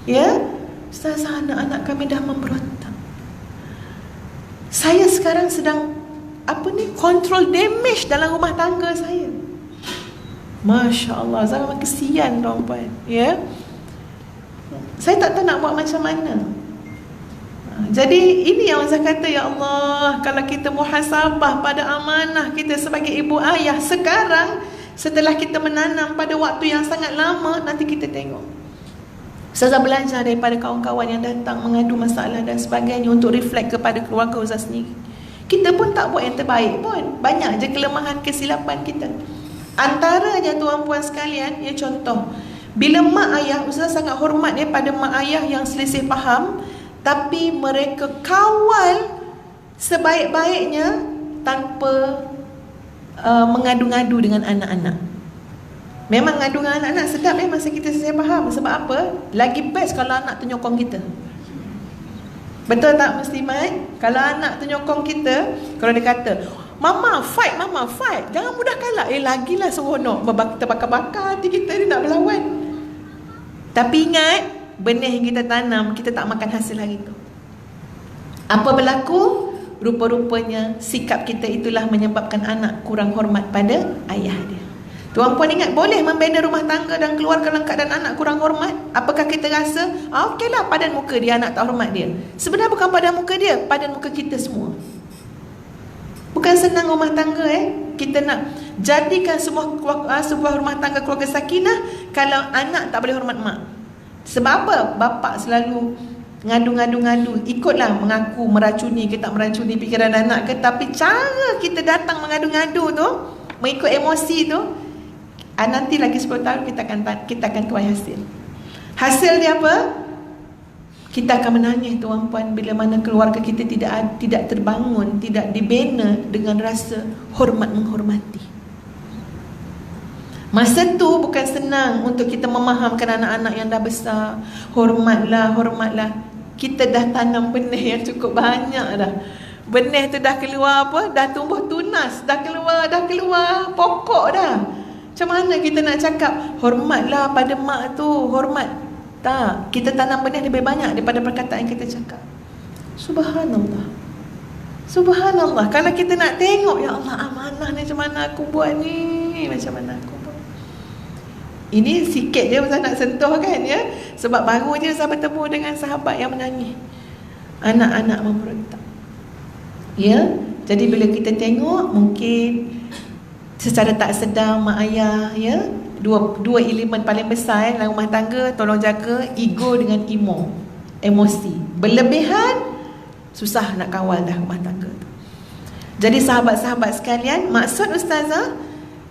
Ya, Ustazah, anak-anak kami dah memberontak. Saya sekarang sedang control damage dalam rumah tangga saya. Masya Allah, Zara memang kesian tuan-puan. Ya, saya tak tahu nak buat macam mana. Jadi ini yang saya kata, ya Allah, kalau kita muhasabah pada amanah kita sebagai ibu ayah sekarang, setelah kita menanam pada waktu yang sangat lama, nanti kita tengok. Ustazah belajar daripada kawan-kawan yang datang mengadu masalah dan sebagainya untuk reflect kepada keluarga Ustazah sendiri. Kita pun tak buat yang terbaik pun. Banyak je kelemahan, kesilapan kita. Antaranya tuan-puan sekalian, ya, contoh, bila mak ayah, Ustazah sangat hormat pada mak ayah yang selisih faham, tapi mereka kawal sebaik-baiknya tanpa mengadu-ngadu dengan anak-anak. Memang ngadu dengan anak-anak sedap masa kita selisih faham. Sebab apa? Lagi best kalau anak tu nyokong kita. Betul tak Muslimat? Kalau anak tu nyokong kita, kalau dia kata, Mama fight, jangan mudah kalah. Lagilah seronok, terbakar-bakar hati kita ni nak berlawan. Tapi ingat, benih yang kita tanam, kita tak makan hasil hari tu. Apa berlaku? Rupa-rupanya sikap kita itulah menyebabkan anak kurang hormat pada ayah dia. Tuan-puan ingat, boleh membina rumah tangga dan keluarga lengkap dan anak kurang hormat? Apakah kita rasa, okeylah padan muka dia, anak tak hormat dia? Sebenarnya bukan padan muka dia, padan muka kita semua. Bukan senang rumah tangga. Kita nak jadikan sebuah rumah tangga keluarga sakinah kalau anak tak boleh hormat mak. Sebab apa? Bapak selalu ngadu-ngadu. Ikutlah mengaku meracuni ke tak meracuni fikiran anak ke, tapi cara kita datang mengadu-ngadu tu, mengikut emosi tu, nanti lagi 10 tahun kita akan tuai hasil. Hasil dia apa? Kita akan menangis tuan-puan bila mana keluarga kita tidak terbangun, tidak dibina dengan rasa hormat menghormati. Masa tu bukan senang untuk kita memahamkan anak-anak yang dah besar. Hormatlah. Kita dah tanam benih yang cukup banyak dah. Benih tu dah keluar apa? Dah tumbuh tunas, dah keluar pokok dah. Macam mana kita nak cakap hormatlah pada mak tu, hormat? Tak, kita tanam benih lebih banyak daripada perkataan yang kita cakap. Subhanallah. Kalau kita nak tengok, ya Allah, amanah ni macam mana aku buat ni, macam mana aku buat. Ini sikit je Ustaz nak sentuh kan, ya. Sebab baru je saya bertemu dengan sahabat yang menangis, anak-anak memberontak. Ya, jadi bila kita tengok, mungkin secara tak sedar mak ayah, ya, dua elemen paling besar dalam rumah tangga, tolong jaga ego dengan emosi. Berlebihan, susah nak kawal dah rumah tangga tu. Jadi sahabat-sahabat sekalian, maksud Ustazah,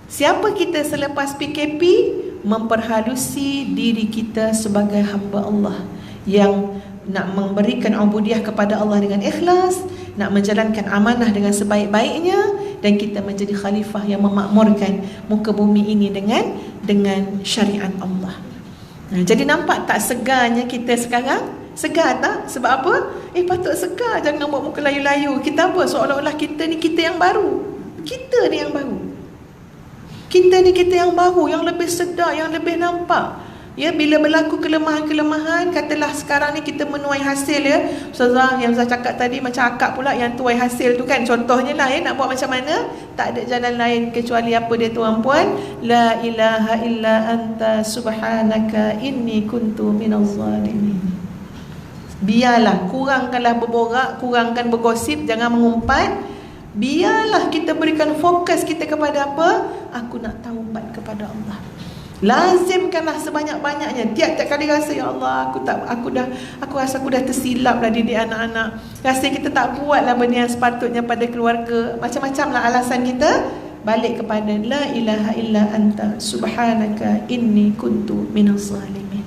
siapa kita selepas PKP, memperhalusi diri kita sebagai hamba Allah yang nak memberikan ubudiyah kepada Allah dengan ikhlas, nak menjalankan amanah dengan sebaik-baiknya, dan kita menjadi khalifah yang memakmurkan muka bumi ini dengan syariat Allah. Jadi nampak tak segarnya kita sekarang? Segar tak? Sebab apa? Patut segar, jangan buat muka layu-layu. Kita apa? Seolah-olah kita ni kita yang baru. Kita ni yang baru. Kita yang baru, yang lebih sedar, yang lebih nampak. Ya, bila berlaku kelemahan-kelemahan, katalah sekarang ni kita menuai hasil, ya. Ustazah, yang saya cakap tadi macam akak pula yang tuai hasil tu kan, contohnya lah, ya, nak buat macam mana? Tak ada jalan lain kecuali apa dia tuan-puan? La ilaha illa anta subhanaka inni kuntu minaz zalimin. Biarlah, kurangkanlah berborak, kurangkan bergosip, jangan mengumpat. Biarlah kita berikan fokus kita kepada apa? Aku nak taubat kepada Allah. Lazimkanlah sebanyak-banyaknya. Tiap-tiap kali rasa, ya Allah, aku rasa aku dah tersilap lah didik anak-anak. Rasa kita tak buatlah benda yang sepatutnya pada keluarga. Macam-macam lah alasan kita. Balik kepada la ilaha illa anta subhanaka inni kuntu minaz zalimin.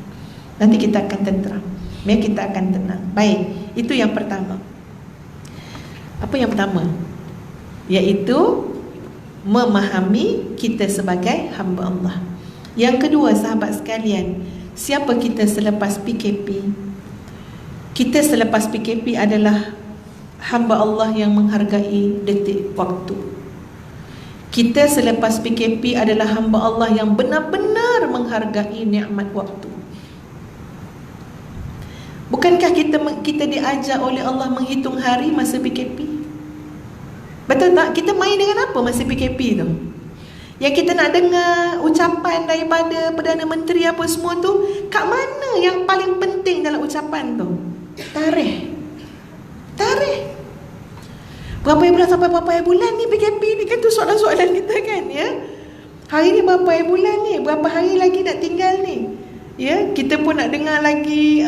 Nanti kita akan tenteram. Kita akan tenang. Baik, Itu yang pertama. Apa yang pertama? Iaitu memahami kita sebagai hamba Allah. Yang kedua, sahabat sekalian, siapa kita selepas PKP? Kita selepas PKP adalah hamba Allah yang menghargai detik waktu. Kita selepas PKP adalah hamba Allah yang benar-benar menghargai nikmat waktu. Bukankah kita diajar oleh Allah menghitung hari masa PKP? Betul tak? Kita main dengan apa masa PKP tu? Yang kita nak dengar ucapan daripada Perdana Menteri apa semua tu, kat mana yang paling penting dalam ucapan tu? Tarikh. Berapa bulan sampai berapa bulan ni PKP ni, kan tu soalan-soalan kita kan, ya? Hari ni berapa bulan ni? Berapa hari lagi nak tinggal ni? Ya, kita pun nak dengar lagi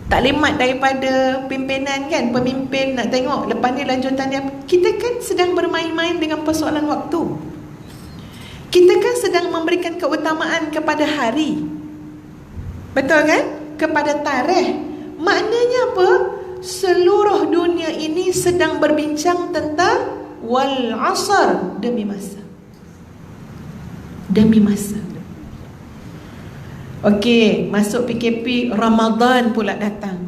taklimat daripada pimpinan kan, pemimpin nak tengok lepas ni lanjutan dia. Kita kan sedang bermain-main dengan persoalan waktu. Kita kan sedang memberikan keutamaan kepada hari. Betul kan? Kepada tarikh. Maknanya apa? Seluruh dunia ini sedang berbincang tentang wal asr, demi masa. Demi masa. Okey, masuk PKP, Ramadan pula datang.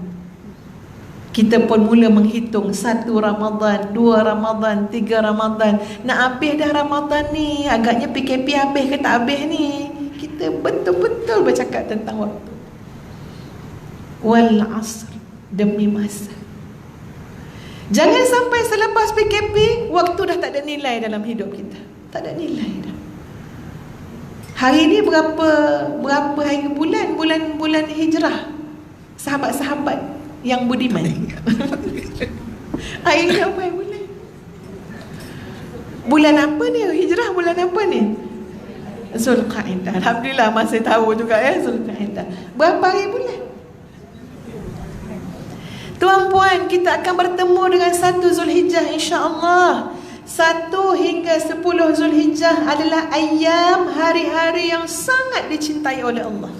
Kita pun mula menghitung 1 Ramadan, 2 Ramadan, 3 Ramadan. Nak habis dah Ramadan ni, agaknya PKP habis ke tak habis ni. Kita betul-betul bercakap tentang waktu. Wal asr, demi masa. Jangan sampai selepas PKP waktu dah tak ada nilai dalam hidup kita. Tak ada nilai dah. Hari ni berapa hari bulan hijrah? Sahabat-sahabat yang budiman. Hari ni apa bulan? Bulan apa ni? Hijrah bulan apa ni? Zulqa'dah. Alhamdulillah masih tahu juga ya, Zulqa'dah. Berapa hari bulan? Tuan-puan, kita akan bertemu dengan 1 Zulhijjah insya-Allah. 1 hingga 10 Zulhijjah adalah ayam, hari-hari yang sangat dicintai oleh Allah.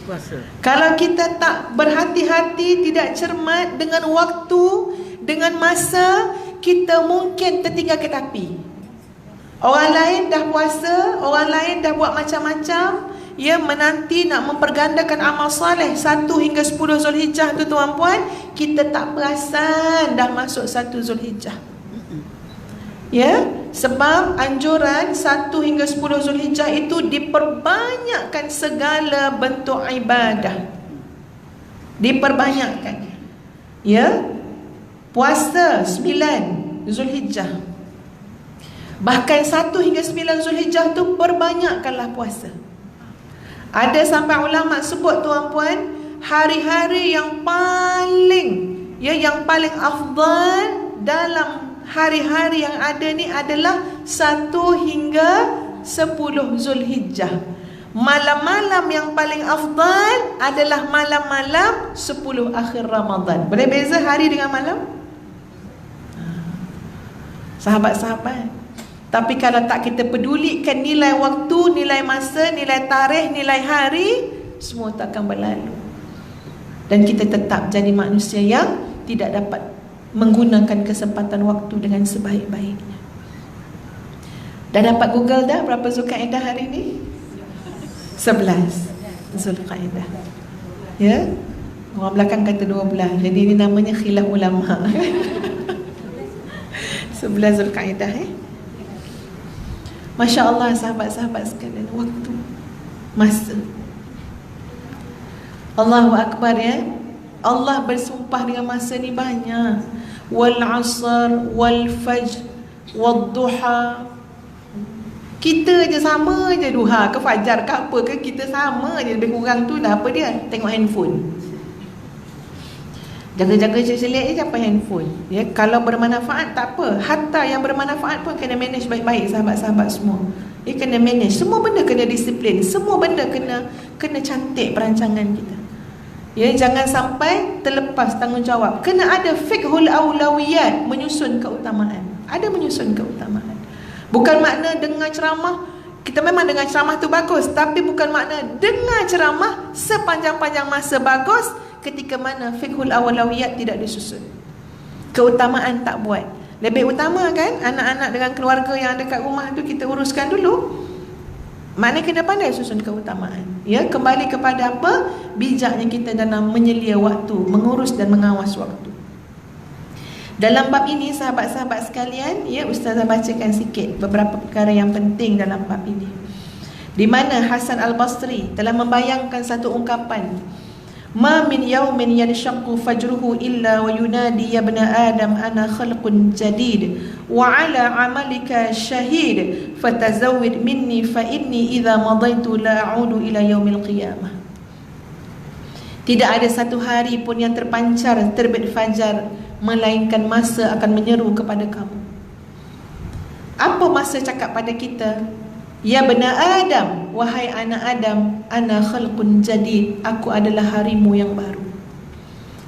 Puasa. Kalau kita tak berhati-hati, tidak cermat dengan waktu, dengan masa, kita mungkin tertinggal ke tepi. Orang lain dah puasa, orang lain dah buat macam-macam, ya, menanti nak mempergandakan amal soleh 1 hingga 10 Zulhijjah tu tuan-puan, kita tak perasan dah masuk 1 Zulhijjah. Ya, sebab anjuran 1 hingga 10 Zulhijjah itu diperbanyakkan segala bentuk ibadah. Diperbanyakkan. Ya. Puasa 9 Zulhijjah. Bahkan 1 hingga 9 Zulhijjah tu perbanyakkanlah puasa. Ada sampai ulama sebut tuan-puan, hari-hari yang paling afdal dalam hari-hari yang ada ni adalah 1 hingga 10 Zulhijjah. Malam-malam yang paling afdal adalah malam-malam 10 akhir Ramadan. Boleh beza hari dengan malam? Sahabat-sahabat, tapi kalau tak kita pedulikan nilai waktu, nilai masa, nilai tarikh, nilai hari, semua tak akan berlalu. Dan kita tetap jadi manusia yang tidak dapat menggunakan kesempatan waktu dengan sebaik-baiknya. Dah dapat Google dah berapa Zulqa'dah hari ni? 11 Zulqa'dah. Ya? Orang belakang kata 12. Jadi ini namanya khilaf ulama. 11 Zulqa'dah Masya Allah sahabat-sahabat sekalian, waktu, masa. Allahu Akbar ya. Allah bersumpah dengan masa ni banyak. Wal asr, wal fajr, wal duha. Kita je sama je duha ke fajar ke apa ke, kita sama je, lebih kurang tu dah apa dia? Tengok handphone. Jaga-jaga selit je apa handphone. Ya, kalau bermanfaat tak apa. Hatta yang bermanfaat pun kena manage baik-baik sahabat-sahabat semua. Ya, kena manage. Semua benda kena disiplin. Semua benda kena cantik perancangan kita. Ya, jangan sampai terlepas tanggungjawab. Kena ada fiqhul aulawiyat, menyusun keutamaan. Ada menyusun keutamaan. Bukan makna dengar ceramah, kita memang dengar ceramah tu bagus, tapi bukan makna dengar ceramah sepanjang-panjang masa bagus. ketika mana fiqhul awalawiyat tidak disusun. Keutamaan tak buat. Lebih utama kan anak-anak dengan keluarga yang ada kat rumah tu kita uruskan dulu. Maknanya kena pandai susun keutamaan. Ya, kembali kepada apa? Bijaknya kita dalam menyelia waktu, mengurus dan mengawas waktu. Dalam bab ini sahabat-sahabat sekalian, ya, Ustazah bacakan sikit beberapa perkara yang penting dalam bab ini. Di mana Hasan Al-Basri telah membayangkan satu ungkapan, ma min yawmin yanshaqqu fajruhu illa wa yunadi ya ibna adam ana khalqun jadid wa ala amalika shahid fatazawwid minni fa inni idza madaitu la a'udu ila yaumil qiyamah. Tidak ada satu hari pun yang terpancar terbit fajar melainkan masa akan menyeru kepada kamu. Apa masa cakap pada kita? Ya bena Adam, wahai anak Adam, ana khalqun jadid, aku adalah harimu yang baru.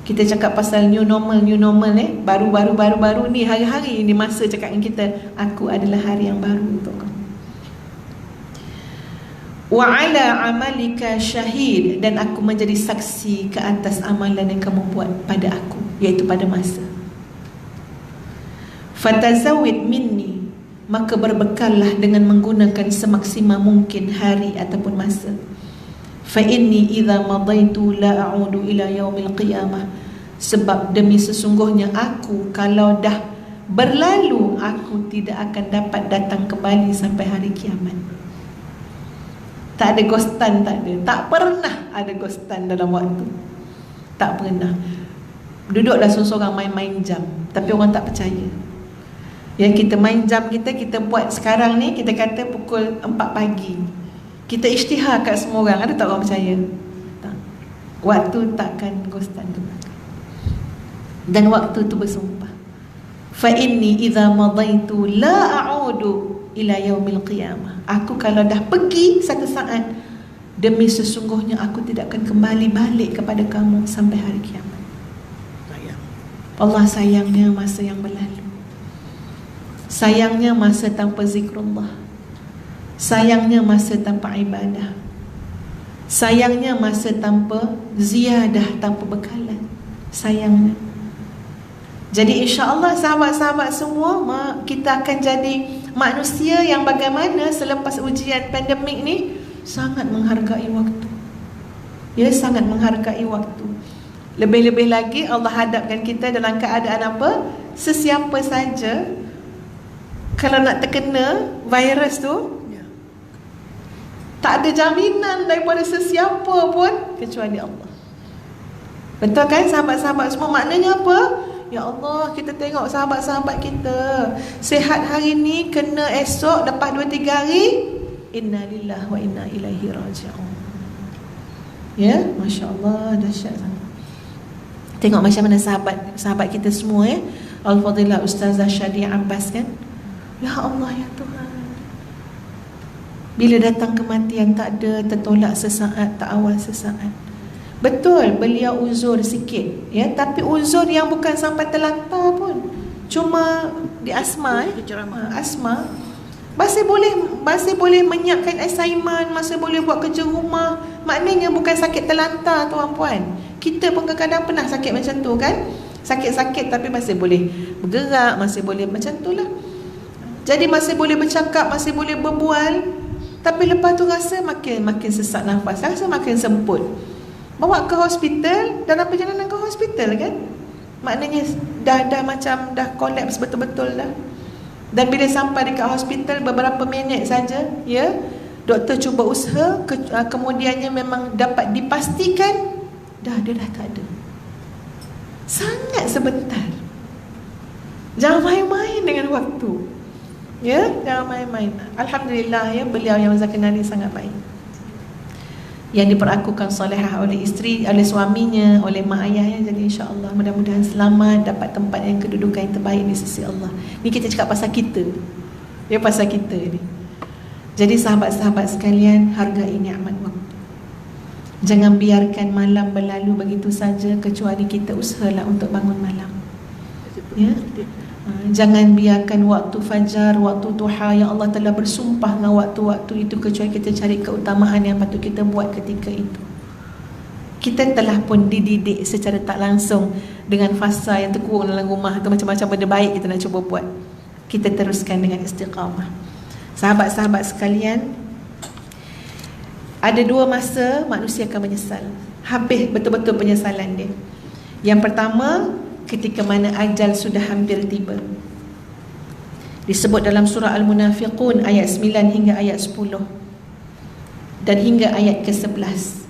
Kita cakap pasal new normal baru ni, hari-hari ni masa cakap dengan kita, aku adalah hari yang baru untuk kamu. Wa ala amalika syahid, dan aku menjadi saksi ke atas amalan yang kamu buat pada aku, iaitu pada masa. Fatazawid minni, maka berbekallah dengan menggunakan semaksimal mungkin hari ataupun masa. Fa inni idza madaitu la a'udu ila yaumil qiyamah, sebab demi sesungguhnya aku kalau dah berlalu, aku tidak akan dapat datang kembali sampai hari kiamat. Tak ada ghostan, tak pernah ada ghostan dalam waktu. Tak pernah. Duduklah seorang main-main jam, tapi orang tak percaya. Yang kita main jam kita buat sekarang ni, kita kata pukul 4 pagi. Kita isytihar kat semua orang. Ada tak orang percaya? Tak. Waktu takkan ghostan tu. Dan waktu tu bersumpah, fa inni idza madaitu la a'udu ila yaumil qiyamah, aku kalau dah pergi satu saat, demi sesungguhnya aku tidak akan kembali balik kepada kamu sampai hari kiamat. Allah sayangnya masa yang berlalu. Sayangnya masa tanpa zikrullah. Sayangnya masa tanpa ibadah. Sayangnya masa tanpa ziyadah, tanpa bekalan. Sayangnya. Jadi insya-Allah sahabat-sahabat semua, kita akan jadi manusia yang bagaimana selepas ujian pandemik ni sangat menghargai waktu. Ya, sangat menghargai waktu. Lebih-lebih lagi Allah hadapkan kita dalam keadaan apa? Sesiapa saja kalau nak terkena virus tu, tak ada jaminan daripada sesiapa pun kecuali Allah. Betul kan sahabat-sahabat semua? Maknanya apa? Ya Allah, kita tengok sahabat-sahabat kita sihat hari ni, kena esok, lepas 2-3 hari, inna lillahi wa inna ilaihi raji'un. Ya, Masya Allah, dahsyat sangat. Tengok macam mana sahabat kita semua, ya. Al-Fadilah Ustazah Syadia Abbas kan. Ya Allah, ya Tuhan, bila datang kematian tak ada, tertolak sesaat, tak awal sesaat. Betul, beliau uzur sikit, ya, tapi uzur yang bukan sampai terlantar pun. Cuma di asma, asma masih boleh menyiapkan assignment, masih boleh buat kerja rumah. Maknanya bukan sakit terlantar, tuan-puan. Kita pun kadang-kadang pernah sakit macam tu kan. Sakit-sakit tapi masih boleh bergerak, masih boleh macam tu lah. Jadi masih boleh bercakap, masih boleh berbual. Tapi lepas tu rasa makin sesak nafas, rasa makin semput. Bawa ke hospital, dalam perjalanan ke hospital kan, maknanya dah macam dah kolaps betul-betul dah. Dan bila sampai dekat hospital beberapa minit saja, ya, doktor cuba usaha, kemudiannya memang dapat dipastikan dia dah tak ada. Sangat sebentar. Jangan main-main dengan waktu. Ya, jangan main-main. Alhamdulillah, ya, beliau yang saya kenali sangat baik, yang diperlakukan solehah oleh isteri, oleh suaminya, oleh mak ayahnya. Jadi insya-Allah mudah-mudahan selamat, dapat tempat yang kedudukan yang terbaik di sisi Allah. Ni kita cakap pasal kita. Ya, pasal kita ni. Jadi sahabat-sahabat sekalian, hargai nikmat waktu. Jangan biarkan malam berlalu begitu saja, kecuali kita usahalah untuk bangun malam. Ya. Jangan biarkan waktu fajar, waktu duha yang Allah telah bersumpah dengan waktu-waktu itu, kecuali kita cari keutamaan yang patut kita buat ketika itu. kita telah pun dididik secara tak langsung dengan fasa yang terkurung dalam rumah tu, macam-macam benda baik kita nak cuba buat. Kita teruskan dengan istiqamah. Sahabat-sahabat sekalian, ada dua masa manusia akan menyesal. Habis betul-betul penyesalan dia. Yang pertama, ketika mana ajal sudah hampir tiba. Disebut dalam surah Al-Munafiqun ayat 9 hingga ayat 10 dan hingga ayat ke-11.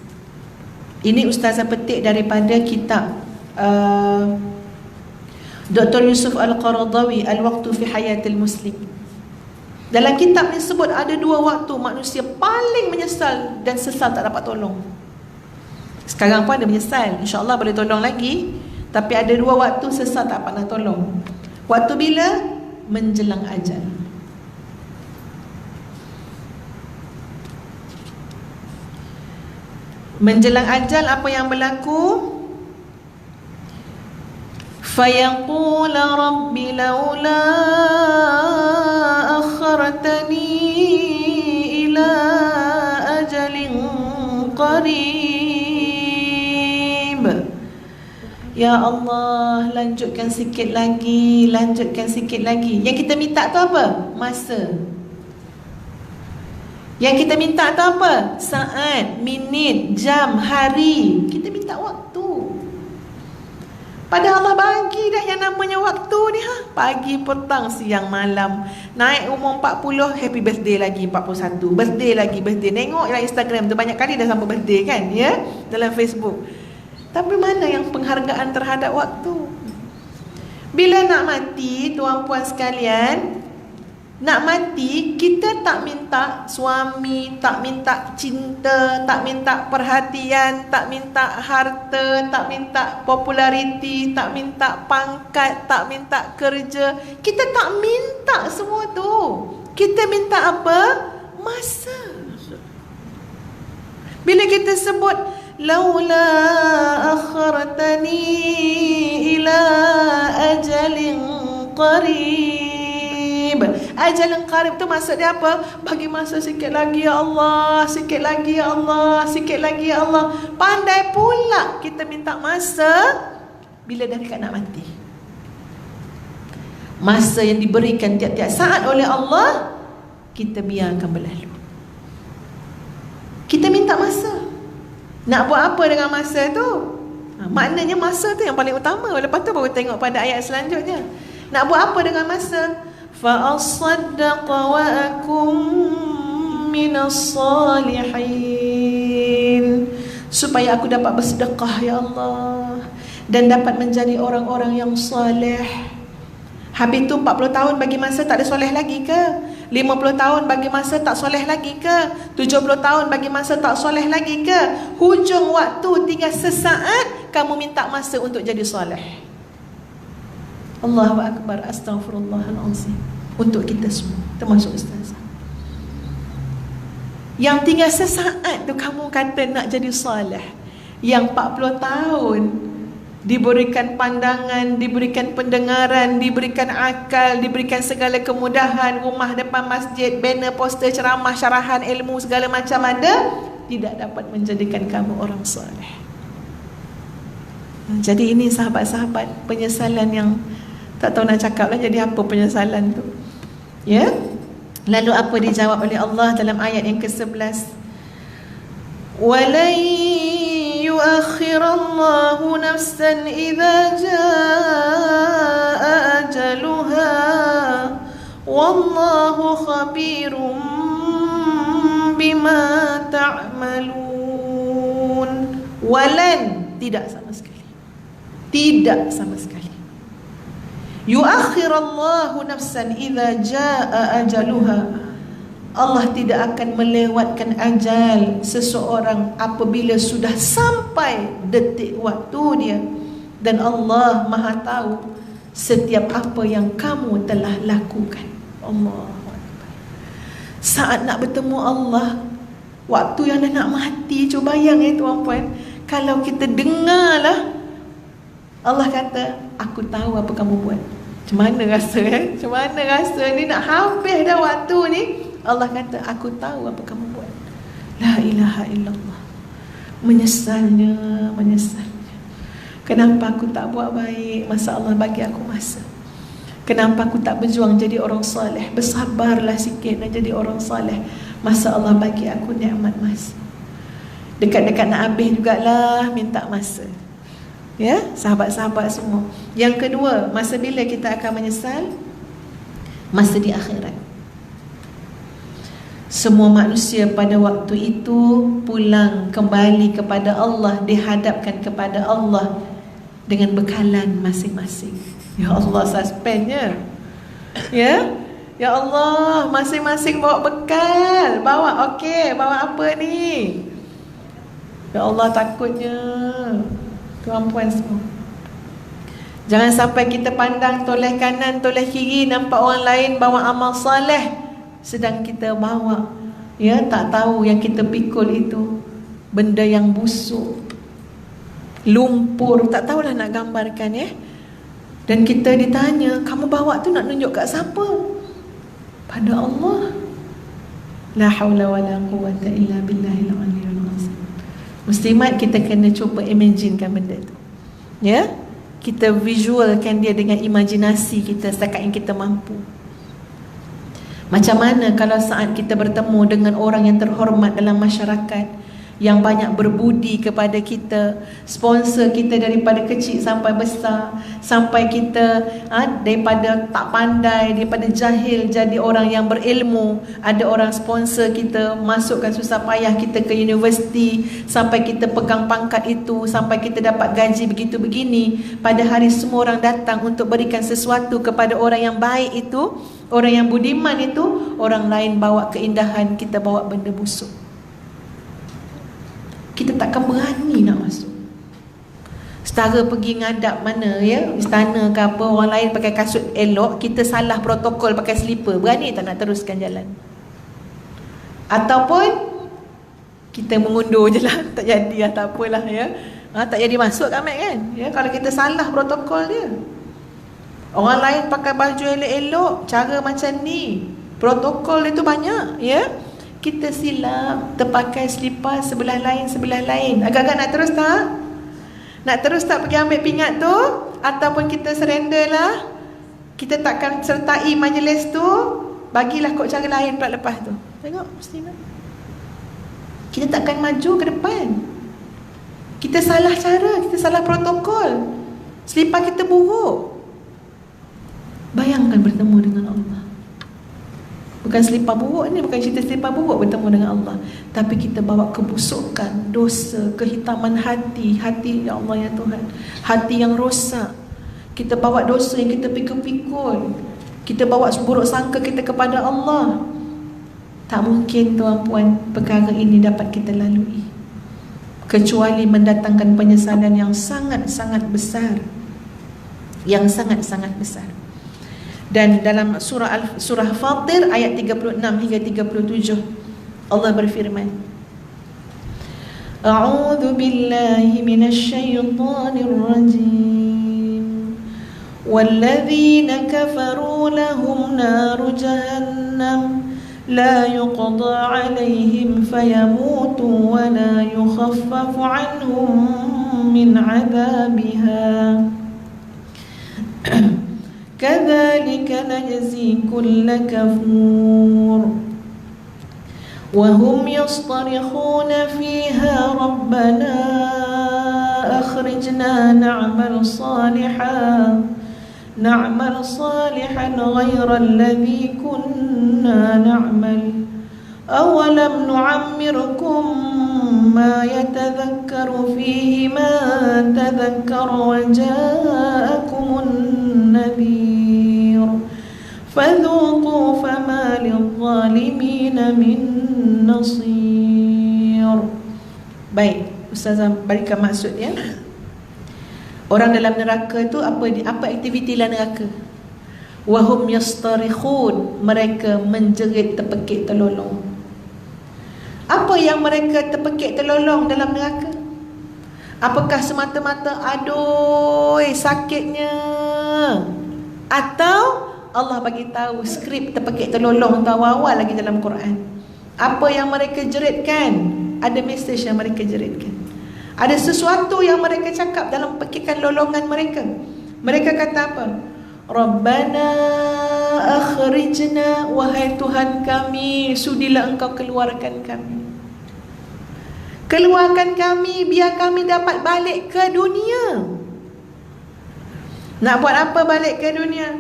Ini ustazah petik daripada kitab Dr. Yusuf Al-Qaradawi, Al-Waqtu fi Hayatil Muslim. Dalam kitab ni sebut ada dua waktu manusia paling menyesal dan sesal tak dapat tolong. Sekarang pun ada menyesal, insya-Allah boleh tolong lagi. Tapi ada dua waktu sesal tak pernah tolong. Waktu bila? Menjelang ajal. Menjelang ajal apa yang berlaku? فَيَقُولَ رَبِّ لَوْلَا أَخَّرْتَنِي إِلَىٰ أَجَلٍ قَرِيبٍ. Ya Allah, lanjutkan sikit lagi, lanjutkan sikit lagi. Yang kita minta tu apa? Masa. Yang kita minta tu apa? Saat, minit, jam, hari. Kita minta waktu. Padahal Allah bagi dah yang namanya waktu ni, pagi, petang, siang, malam. Naik umur 40, happy birthday lagi 41. Birthday lagi, birthday. Tengoklah Instagram tu, banyak kali dah sampai birthday kan, ya, dalam Facebook. Tapi mana yang penghargaan terhadap waktu? Bila nak mati, tuan-puan sekalian, nak mati, kita tak minta suami, tak minta cinta, tak minta perhatian, tak minta harta, tak minta populariti, tak minta pangkat, tak minta kerja. Kita tak minta semua tu. Kita minta apa? Masa. Bila kita sebut laula akhartani ila ajalin qarib. Ajal yang qarib tu maksud dia apa? Bagi masa sikit lagi ya Allah, sikit lagi ya Allah, sikit lagi ya Allah. Pandai pula kita minta masa bila dah dekat nak mati. Masa yang diberikan tiap-tiap saat oleh Allah, kita biarkan berlalu. Kita minta masa. Nak buat apa dengan masa tu? Maknanya masa tu yang paling utama. Lepas tu baru tengok pada ayat selanjutnya. Nak buat apa dengan masa? فَأَصَّدَّقَ وَأَكُمْ مِنَ الصَّالِحِينَ. Supaya aku dapat bersedekah ya Allah, dan dapat menjadi orang-orang yang soleh. Habis tu 40 tahun bagi masa tak ada soleh lagi ke? 50 tahun bagi masa tak soleh lagi ke? 70 tahun bagi masa tak soleh lagi ke? Hujung waktu tinggal sesaat, kamu minta masa untuk jadi soleh. Allahu Akbar, astaghfirullahalazim. Untuk kita semua, termasuk ustazah. Yang tinggal sesaat tu kamu kata nak jadi soleh. Yang 40 tahun diberikan pandangan, diberikan pendengaran, diberikan akal, diberikan segala kemudahan, rumah depan masjid, banner, poster, ceramah, syarahan ilmu, segala macam ada, tidak dapat menjadikan kamu orang soleh. Jadi ini sahabat-sahabat, penyesalan yang tak tahu nak cakap lah, jadi apa penyesalan tu, ya? Lalu apa dijawab oleh Allah dalam ayat yang ke-11? وَلَنْ يُؤَخِّرَ اللَّهُ نَفْسًا إِذَا جَاءَ أَجَلُهَا وَاللَّهُ خَبِيرٌ بِمَا تَعْمَلُونَ. وَلَنْ, tidak sama sekali. Tidak sama sekali. Yuakhirallahu nafsan idza jaa ajaluha. Allah tidak akan melewatkan ajal seseorang apabila sudah sampai detik waktu dia. Dan Allah Maha tahu setiap apa yang kamu telah lakukan. Allahu Akbar. Saat nak bertemu Allah, waktu yang dah nak mati, cuba bayang tuan-puan, kalau kita dengarlah Allah kata, aku tahu apa kamu buat. Macam mana rasa Macam mana rasa ni nak habis dah waktu ni. Allah kata, aku tahu apa kamu buat. La ilaha illallah. Menyesalnya. Kenapa aku tak buat baik masa Allah bagi aku masa? Kenapa aku tak berjuang jadi orang soleh? Bersabarlah sikit nak jadi orang soleh masa Allah bagi aku nikmat masa. Dekat-dekat nak habis jugalah minta masa. Ya, sahabat-sahabat semua. Yang kedua, masa bila kita akan menyesal? Masa di akhirat. Semua manusia pada waktu itu pulang kembali kepada Allah, dihadapkan kepada Allah dengan bekalan masing-masing. Ya Allah, suspensnya. Ya Allah, masing-masing bawa bekal. Bawa bawa apa ni? Ya Allah, takutnya tuan-puan semua, jangan sampai kita pandang toleh kanan, toleh kiri, nampak orang lain bawa amal soleh, sedang kita bawa, ya, tak tahu yang kita pikul itu benda yang busuk, lumpur, tak tahulah nak gambarkan, ya. Dan kita ditanya, kamu bawa tu nak tunjuk kat siapa? Pada Allah. La haula wala quwwata illa billahil aliyyil azim. Muslimat, kita kena cuba imaginekan benda tu, ya. Kita visualkan dia dengan imajinasi kita setakat yang kita mampu. Macam mana kalau saat kita bertemu dengan orang yang terhormat dalam masyarakat, yang banyak berbudi kepada kita, sponsor kita daripada kecil sampai besar, sampai kita daripada tak pandai, daripada jahil jadi orang yang berilmu, ada orang sponsor kita, masukkan susah payah kita ke universiti, sampai kita pegang pangkat itu, sampai kita dapat gaji begitu begini. Pada hari semua orang datang untuk berikan sesuatu kepada orang yang baik itu, orang yang budiman itu, orang lain bawa keindahan, kita bawa benda busuk. Kita takkan berani nak masuk. Setara pergi ngadap mana, ya, istana ke apa, orang lain pakai kasut elok, kita salah protokol pakai slipper, berani tak nak teruskan jalan? Ataupun kita mengundur je lah, tak jadi lah, tak apalah, ya. Tak jadi masuk kan, Mat, kan? Ya, kalau kita salah protokol dia. Orang lain pakai baju elok-elok, cara macam ni, protokol dia tu banyak, ya. Kita silap, terpakai selipar sebelah lain. Agak-agak nak terus tak? Nak terus tak pergi ambil pingat tu? Ataupun kita surrender lah, kita takkan sertai majlis tu, bagilah kot cara lain pula lepas tu. Tengok, muslimat, kita takkan maju ke depan. Kita salah cara, kita salah protokol, selipar kita buruk. Bayangkan bertemu dengan Allah. Bukan selipar buruk ni, bukan cerita selipar buruk bertemu dengan Allah, tapi kita bawa kebusukan, dosa, kehitaman hati, ya Allah, ya Tuhan, hati yang rosak. Kita bawa dosa yang kita pikul-pikul, kita bawa buruk sangka kita kepada Allah. Tak mungkin, tuan-puan, perkara ini dapat kita lalui kecuali mendatangkan penyesalan yang sangat-sangat besar, yang sangat-sangat besar. Dan dalam surah Fatir ayat 36 hingga 37, Allah berfirman, A'udzu billahi minasy syaithanir rajim. Walladzina kafaru lahum naru jahannam la yuqda 'alaihim fayamutu wa la yukhaffafu 'anhum min 'adzabiha. Kadzalika najzi kulla kafur wa hum yastarikhuna fiha rabbana akhrijna na'mal salihan ghayra alladhi kunna na'mal awalam nu'ammirkum ma yatadhakkaru fihi man tadhakkara wa ja'akumun nadhir fadhuqu fama lidh-dhalimina min nasir. Baik, Ustazah berikan maksudnya. Orang dalam neraka itu apa aktiviti dalam neraka? Wahum yastarikhun, mereka menjerit terpekik terlolong. Apa yang mereka terpekik terlolong dalam neraka? Apakah semata-mata aduh sakitnya, atau Allah bagi tahu skrip terpekik terlolong tu awal-awal lagi dalam Quran? Apa yang mereka jeritkan? ada mesej yang mereka jeritkan. Ada sesuatu yang mereka cakap dalam pekikan lolongan mereka. Mereka kata apa? Rabbana akhrijna, wahai Tuhan kami, sudilah engkau keluarkan kami. Keluarkan kami, biar kami dapat balik ke dunia. Nak buat apa balik ke dunia?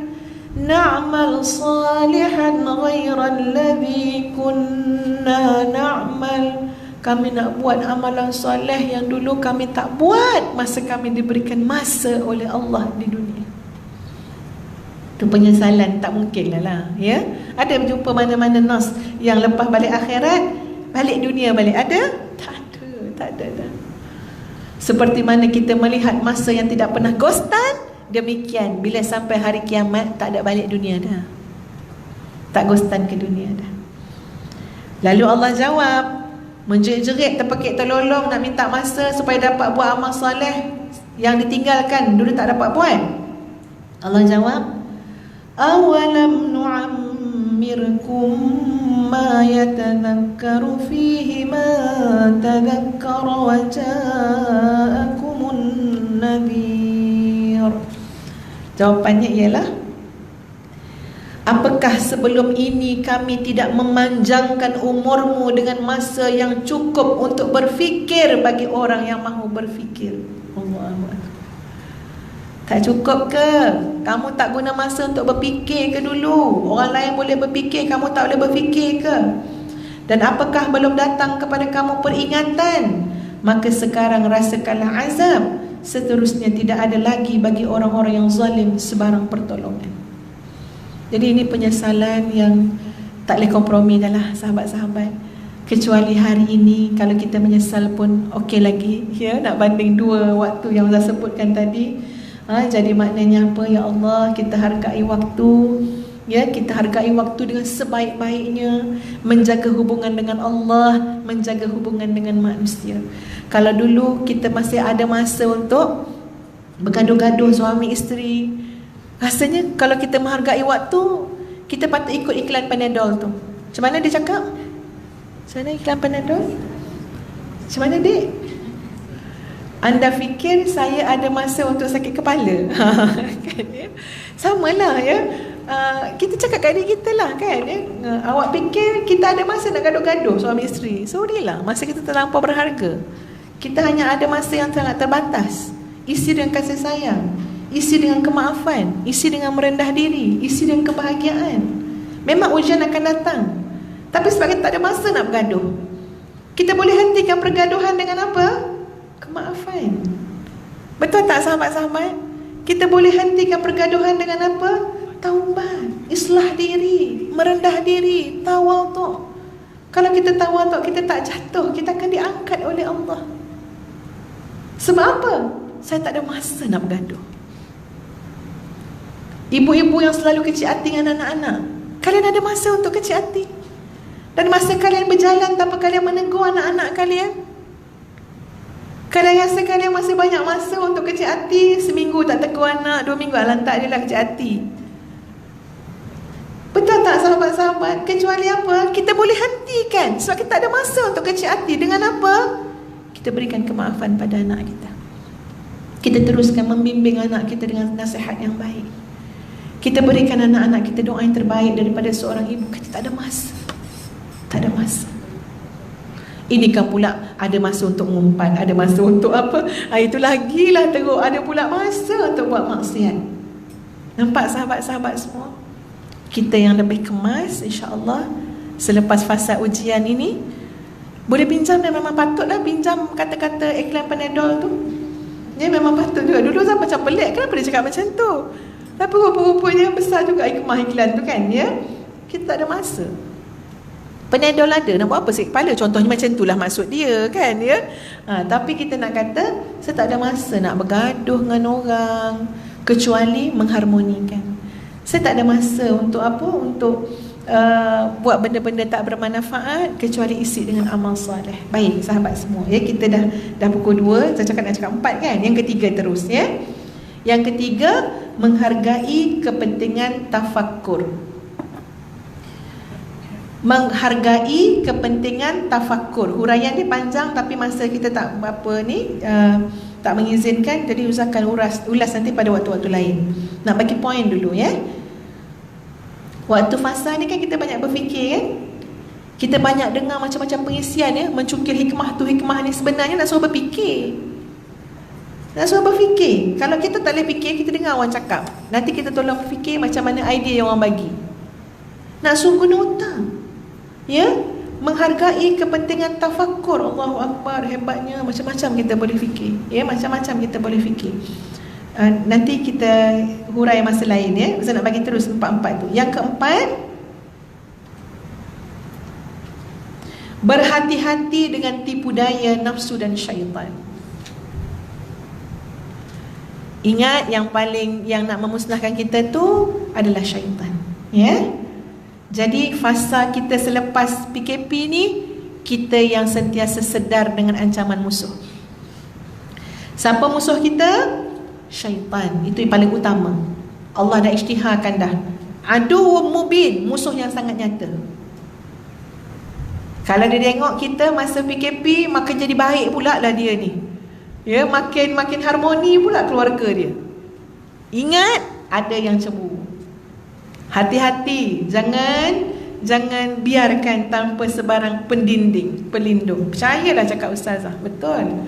Na'mal salihan ghairal ladzi kunna na'mal. Kami nak buat amalan soleh yang dulu kami tak buat masa kami diberikan masa oleh Allah di dunia. Itu penyesalan tak mungkin lah, ya. Ada berjumpa mana-mana nas yang lepas balik akhirat, balik dunia balik? Ada? Tak ada dah. Seperti mana kita melihat masa yang tidak pernah ghostan, demikian bila sampai hari kiamat tak ada balik dunia dah. Tak ghostan ke dunia dah. Lalu Allah jawab, menjerit-jerit terpekik terlolong nak minta masa supaya dapat buat amal soleh yang ditinggalkan dulu tak dapat buat. Allah jawab, awalam nu'ammirkum ma yatanakkaru fihi man tadhakkara wa ja'akumun nadhir. Jawapannya ialah, apakah sebelum ini kami tidak memanjangkan umurmu dengan masa yang cukup untuk berfikir bagi orang yang mahu berfikir? Allah Akbar. Tak cukup ke? Kamu tak guna masa untuk berfikir ke dulu? Orang lain boleh berfikir, kamu tak boleh berfikir ke? Dan apakah belum datang kepada kamu peringatan? Maka sekarang rasakanlah azab. Seterusnya tidak ada lagi bagi orang-orang yang zalim sebarang pertolongan. Jadi ini penyesalan yang tak boleh kompromi dah lah, sahabat-sahabat. Kecuali hari ini, kalau kita menyesal pun okey lagi, ya, nak banding dua waktu yang saya sebutkan tadi. Jadi maknanya apa? Ya Allah, kita hargai waktu, ya, kita hargai waktu dengan sebaik-baiknya, menjaga hubungan dengan Allah, menjaga hubungan dengan manusia. Kalau dulu kita masih ada masa untuk bergaduh-gaduh suami isteri, rasanya kalau kita menghargai waktu, kita patut ikut iklan Panadol tu. Macam mana dia cakap? Macam mana iklan Panadol? Macam mana dik? Anda fikir saya ada masa untuk sakit kepala? Kan, ya? Sama lah, ya. Kita cakap kat diri kita lah, kan, ya? Awak fikir kita ada masa nak gaduh-gaduh suami isteri? Sorry lah, masa kita terlampau berharga. Kita hanya ada masa yang sangat terbatas. Isi dengan kasih sayang, isi dengan kemaafan, isi dengan merendah diri, isi dengan kebahagiaan. Memang ujian akan datang, tapi sebab kita tak ada masa nak bergaduh, kita boleh hentikan pergaduhan dengan apa? Kemaafan. Betul tak sahabat-sahabat? Kita boleh hentikan pergaduhan dengan apa? Taubat, islah diri, merendah diri, tawaduk. Kalau kita tawaduk, kita tak jatuh, kita akan diangkat oleh Allah. Sebab apa? Saya tak ada masa nak bergaduh. Ibu-ibu yang selalu kecil hati dengan anak-anak, kalian ada masa untuk kecil hati? Dan masa kalian berjalan tanpa kalian menegur anak-anak kalian? Kalian rasa kalian masih banyak masa untuk kecil hati? Seminggu tak tegur anak, 2 minggu lantak dia lah kecil hati. Betul tak sahabat-sahabat? Kecuali apa? Kita boleh hentikan, sebab kita tak ada masa untuk kecil hati. Dengan apa? Kita berikan kemaafan pada anak kita. Kita teruskan membimbing anak kita dengan nasihat yang baik. Kita berikan anak-anak kita doa yang terbaik daripada seorang ibu. Kita tak ada masa. Tak ada masa. Inikah pula ada masa untuk mengumpat, ada masa untuk apa? Itu lagilah teruk. Ada pula masa untuk buat maksiat. Nampak sahabat-sahabat semua? Kita yang lebih kemas, insya-Allah, selepas fasa ujian ini, boleh pinjam dan memang patutlah pinjam kata-kata iklan Panadol tu. Ya, memang patut juga. Dulu saya macam pelik, kenapa dia cakap macam tu? Tapi rupa-rupanya besar juga hikmah iklan tu, kan, ya? Kita tak ada masa. Panadol ada, nak buat apa sakit kepala? Contohnya macam itulah maksud dia, kan, ya? Tapi kita nak kata, saya tak ada masa nak bergaduh dengan orang, kecuali mengharmonikan. Saya tak ada masa untuk apa? Untuk buat benda-benda tak bermanfaat, kecuali isi dengan amal soleh. Baik sahabat semua, ya, kita dah pukul 2. Saya cakap nak cakap 4, kan? Yang ketiga terus, ya. Yang ketiga, menghargai kepentingan tafakkur. menghargai kepentingan tafakur. Huraian dia panjang tapi masa kita tak tak mengizinkan, jadi Ustaz akan ulas nanti pada waktu-waktu lain. Nak bagi poin dulu ya. Waktu fasa ni kan kita banyak berfikir kan. Kita banyak dengar macam-macam pengisian ya, mencukir hikmah tu hikmah ni, sebenarnya nak suruh berfikir. Nak suruh berfikir. Kalau kita tak boleh fikir, kita dengar orang cakap. Nanti kita tolong berfikir macam mana idea yang orang bagi. Nak suruh guna otak. Ya, menghargai kepentingan tafakur. Allahu Akbar, hebatnya. Macam-macam kita boleh fikir. Ya, macam-macam kita boleh fikir. Nanti kita hurai masa lain ya. Ustaz nak bagi terus empat-empat tu. Yang keempat, berhati-hati dengan tipu daya nafsu dan syaitan. Ingat, yang nak memusnahkan kita tu adalah syaitan. Ya. Jadi fasa kita selepas PKP ni, kita yang sentiasa sedar dengan ancaman musuh. Siapa musuh kita? Syaitan. Itu yang paling utama. Allah dah isytiharkan dah. Aduwwum mubin, musuh yang sangat nyata. Kalau dia tengok kita masa PKP, maka jadi baik pula lah dia ni. Ya, makin harmoni pula keluarga dia. Ingat, ada yang cemburu. Hati-hati, jangan biarkan tanpa sebarang pelindung. Percayalah cakap ustazah, betul.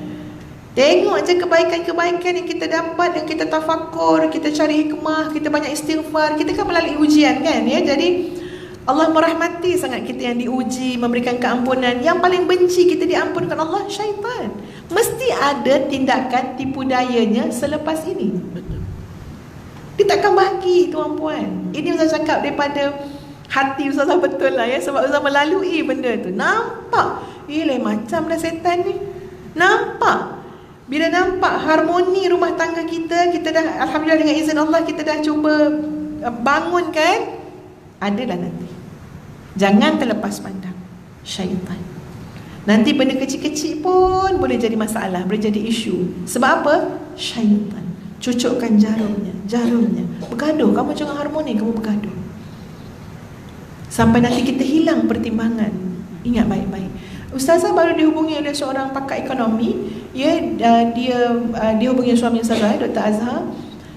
Tengok je kebaikan-kebaikan yang kita dapat, yang kita tafakur, kita cari hikmah, kita banyak istighfar, kita kan melalui ujian kan ya. Jadi Allah merahmati sangat kita yang diuji, memberikan keampunan. Yang paling benci kita diampunkan Allah, syaitan. Mesti ada tindakan tipu dayanya selepas ini. Betul. Dia takkan bagi tuan-puan. Ini Ustaz cakap daripada hati Ustazah betul lah ya. Sebab Ustazah melalui benda tu. Nampak, lain macam dah setan ni. Nampak. Bila nampak harmoni rumah tangga kita, kita dah, alhamdulillah dengan izin Allah, kita dah cuba bangunkan, adalah nanti. Jangan terlepas pandang syaitan. Nanti benda kecil-kecil pun boleh jadi masalah, boleh jadi isu. Sebab apa? Syaitan. Cucukkan jarumnya. Bergaduh, kamu jangan harmoni, kamu bergaduh. Sampai nanti kita hilang pertimbangan. Ingat baik-baik. Ustazah baru dihubungi oleh seorang pakar ekonomi. Ya, dia hubungi suami Ustazah, Dr. Azhar.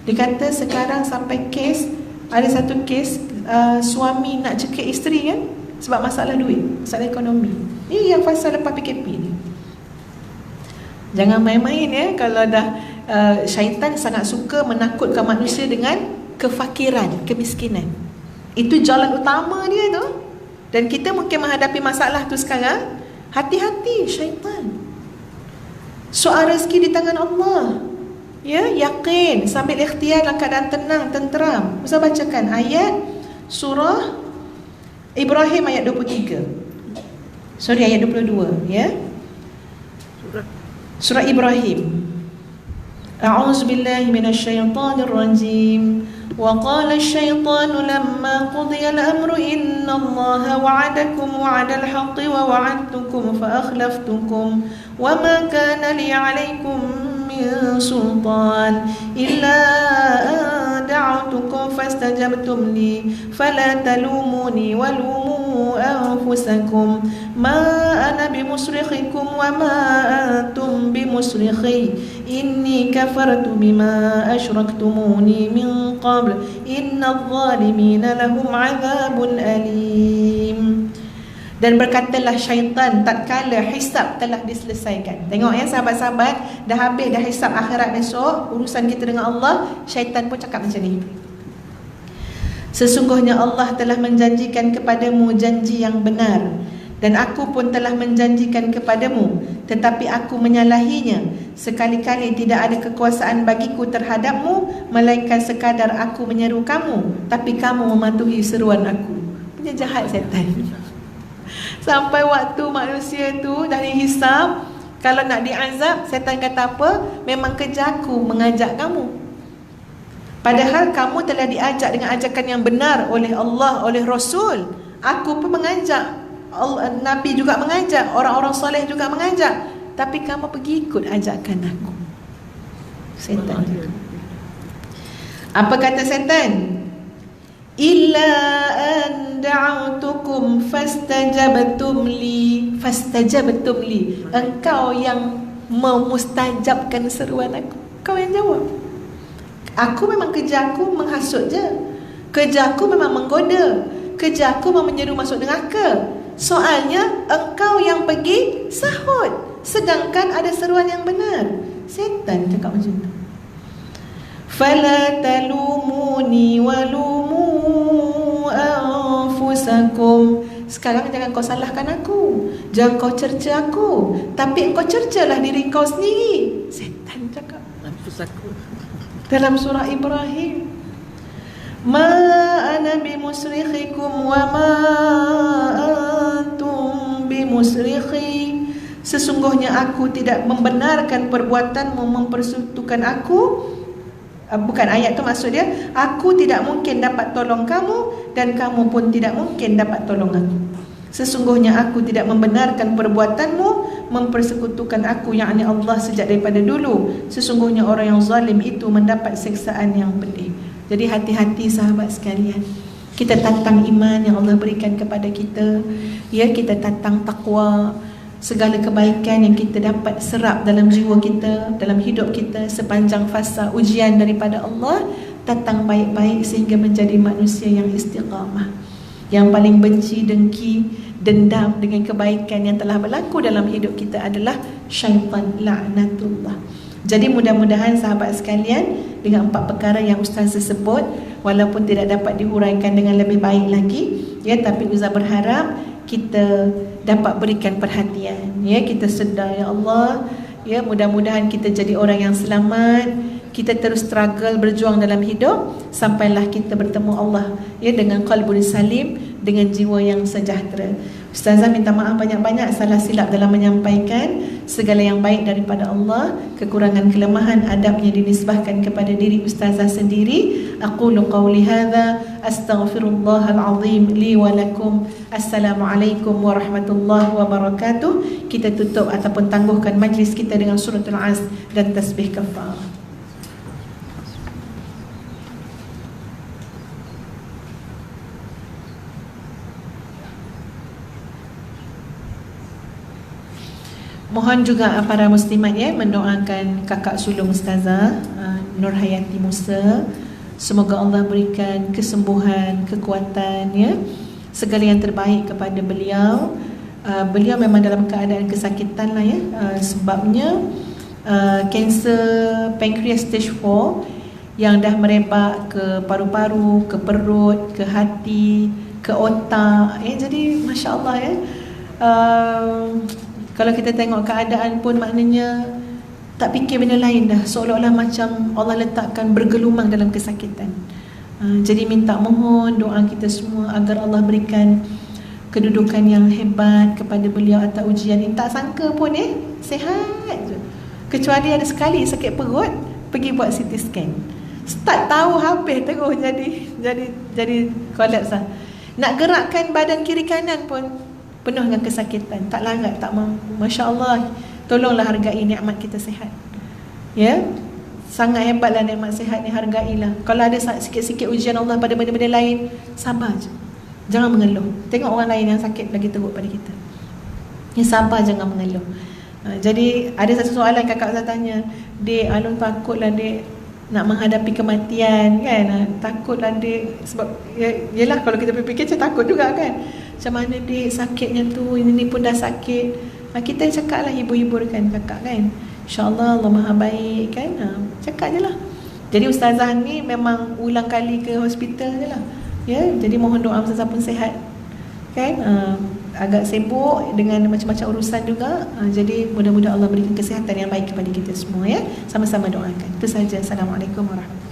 Dia kata sekarang sampai kes, ada satu kes suami nak cekik isteri kan, sebab masalah duit, masalah ekonomi. Ini yang fasa lepas PKP ni. Jangan main-main ya. Kalau dah syaitan sangat suka menakutkan manusia dengan kefakiran, kemiskinan. Itu jalan utama dia tu. Dan kita mungkin menghadapi masalah tu sekarang. Hati-hati syaitan. Soal rezeki di tangan Allah. Ya, yakin, sambil ikhtiar dalam keadaan tenang, tenteram. Ustaz bacakan ayat surah Ibrahim ayat 23. Ayat 22 ya. Surah Ibrahim. A'udzu billahi minasyaitonir rajim. Wa qala asy-syaitanu lamma qudiya al-amru innallaha wa'adakum wa'adal haqqi wa wa'adtukum fa akhlaftukum wa ma kana li 'alaykum min sultan illa an da'awtukum fastajabtum li fala talumuni wa lumu anfusakum ma ana bimusrikhikum wa ma antum bimusrikhi inni kafartu bima asyraktumuni min qabl innadh zalimina lahum 'adzabun alim. Dan berkatalah syaitan tatkala hisab telah diselesaikan. Tengok ya sahabat-sahabat, dah habis dah hisab akhirat besok, urusan kita dengan Allah, syaitan pun cakap macam ni. Sesungguhnya Allah telah menjanjikan kepadamu janji yang benar, dan aku pun telah menjanjikan kepadamu, tetapi aku menyalahinya. Sekali-kali tidak ada kekuasaan bagiku terhadapmu, melainkan sekadar aku menyeru kamu, tapi kamu mematuhi seruan aku. Punya jahat syaitan. Sampai waktu manusia tu dah dihisab, kalau nak diazab, syaitan kata apa? Memang kerja aku mengajak kamu. Padahal kamu telah diajak dengan ajakan yang benar oleh Allah, oleh Rasul. Aku pun mengajak, Nabi juga mengajak, orang-orang soleh juga mengajak, tapi kamu pergi ikut ajakan aku. Syaitan. Apa kata syaitan? Illa an da'autukum fastajabtum li. Fastajabtum li. Engkau yang memustajabkan seruan aku. Kau yang jawab. Aku memang kerja aku menghasut je. Kerja aku memang menggoda. Kerja aku memang menyeru masuk neraka. Soalnya engkau yang pergi sahut, sedangkan ada seruan yang benar. Setan cakap macam tu. Fala talumuni walumu anfusakum. Sekarang jangan kau salahkan aku, jangan kau cerca aku, tapi engkau cercalah diri kau sendiri. Setan cakap dalam surah Ibrahim. Ma ana bimusrikhikum wa ma antum bimusrikhi. Sesungguhnya aku tidak membenarkan perbuatanmu mempersekutukan aku. Bukan ayat tu maksud dia, aku tidak mungkin dapat tolong kamu dan kamu pun tidak mungkin dapat tolong aku. Sesungguhnya aku tidak membenarkan perbuatanmu mempersekutukan aku, yakni Allah, sejak daripada dulu. Sesungguhnya orang yang zalim itu mendapat siksaan yang pedih. Jadi hati-hati sahabat sekalian. Kita tantang iman yang Allah berikan kepada kita. Ya, kita tantang takwa. Segala kebaikan yang kita dapat serap dalam jiwa kita, dalam hidup kita sepanjang fasa ujian daripada Allah, tantang baik-baik sehingga menjadi manusia yang istiqamah. Yang paling benci, dengki, dendam dengan kebaikan yang telah berlaku dalam hidup kita adalah syaitan, laknatullah. Jadi mudah-mudahan sahabat sekalian, dengan 4 perkara yang Ustaz sebut, walaupun tidak dapat dihuraikan dengan lebih baik lagi, ya, tapi Ustaz berharap kita dapat berikan perhatian, ya, kita sedar, ya Allah, ya, mudah-mudahan kita jadi orang yang selamat. Kita terus struggle, berjuang dalam hidup sampailah kita bertemu Allah, ya, dengan qalbun salim, dengan jiwa yang sejahtera. Ustazah minta maaf banyak-banyak salah silap dalam menyampaikan. Segala yang baik daripada Allah, kekurangan kelemahan adabnya dinisbahkan kepada diri Ustazah sendiri. Aqulu qawli hadza astaghfirullahal azim li wa lakum. Assalamualaikum warahmatullahi wabarakatuh. Kita tutup ataupun tangguhkan majlis kita dengan suratul Asr dan tasbih kafarah. Mohon juga para muslimat, ya, mendoakan kakak sulung Ustazah Nur Hayati Musa. Semoga Allah berikan kesembuhan, kekuatan, ya, segala yang terbaik kepada beliau. Beliau memang dalam keadaan kesakitan lah, ya, sebabnya kanser pankreas stage 4 yang dah merebak ke paru-paru, ke perut, ke hati, ke otak, ya. Jadi Masya Allah, ya, kalau kita tengok keadaan pun maknanya tak fikir benda lain dah, seolah-olah macam Allah letakkan bergelumang dalam kesakitan. Jadi minta mohon doa kita semua agar Allah berikan kedudukan yang hebat kepada beliau atas ujian ini. Tak sangka pun, sihat je. Kecuali ada sekali sakit perut, pergi buat CT scan. Start tahu habis terus jadi kolaps lah. Nak gerakkan badan kiri kanan pun penuh dengan kesakitan, tak larat, tak mampu. Masya Allah, tolonglah hargai nikmat kita sihat, ya. Sangat hebatlah nikmat sihat ni, hargailah. Kalau ada sikit-sikit ujian Allah pada benda-benda lain, sabar je, jangan mengeluh. Tengok orang lain yang sakit lagi teruk pada kita, ya, sabar, jangan mengeluh. Jadi ada satu soalan kakak saya tanya, Dek, Alun takutlah Dek nak menghadapi kematian, kan? Takutlah Dek, sebab yelah kalau kita fikir saya takut juga, kan? Macam mana Dek, sakitnya tu, ini pun dah sakit. Kita cakap lah, hibur-hiburkan kakak, kan? InsyaAllah Allah Maha baik, kan? Cakap je lah. Jadi Ustazah ni memang ulang kali ke hospital je lah, ya. Jadi mohon doa Ustazah pun sihat, kan? Agak sibuk dengan macam-macam urusan juga. Jadi mudah-mudahan Allah berikan kesihatan yang baik kepada kita semua, ya. Sama-sama doakan. Itu saja. Assalamualaikum warahmatullahi wabarakatuh.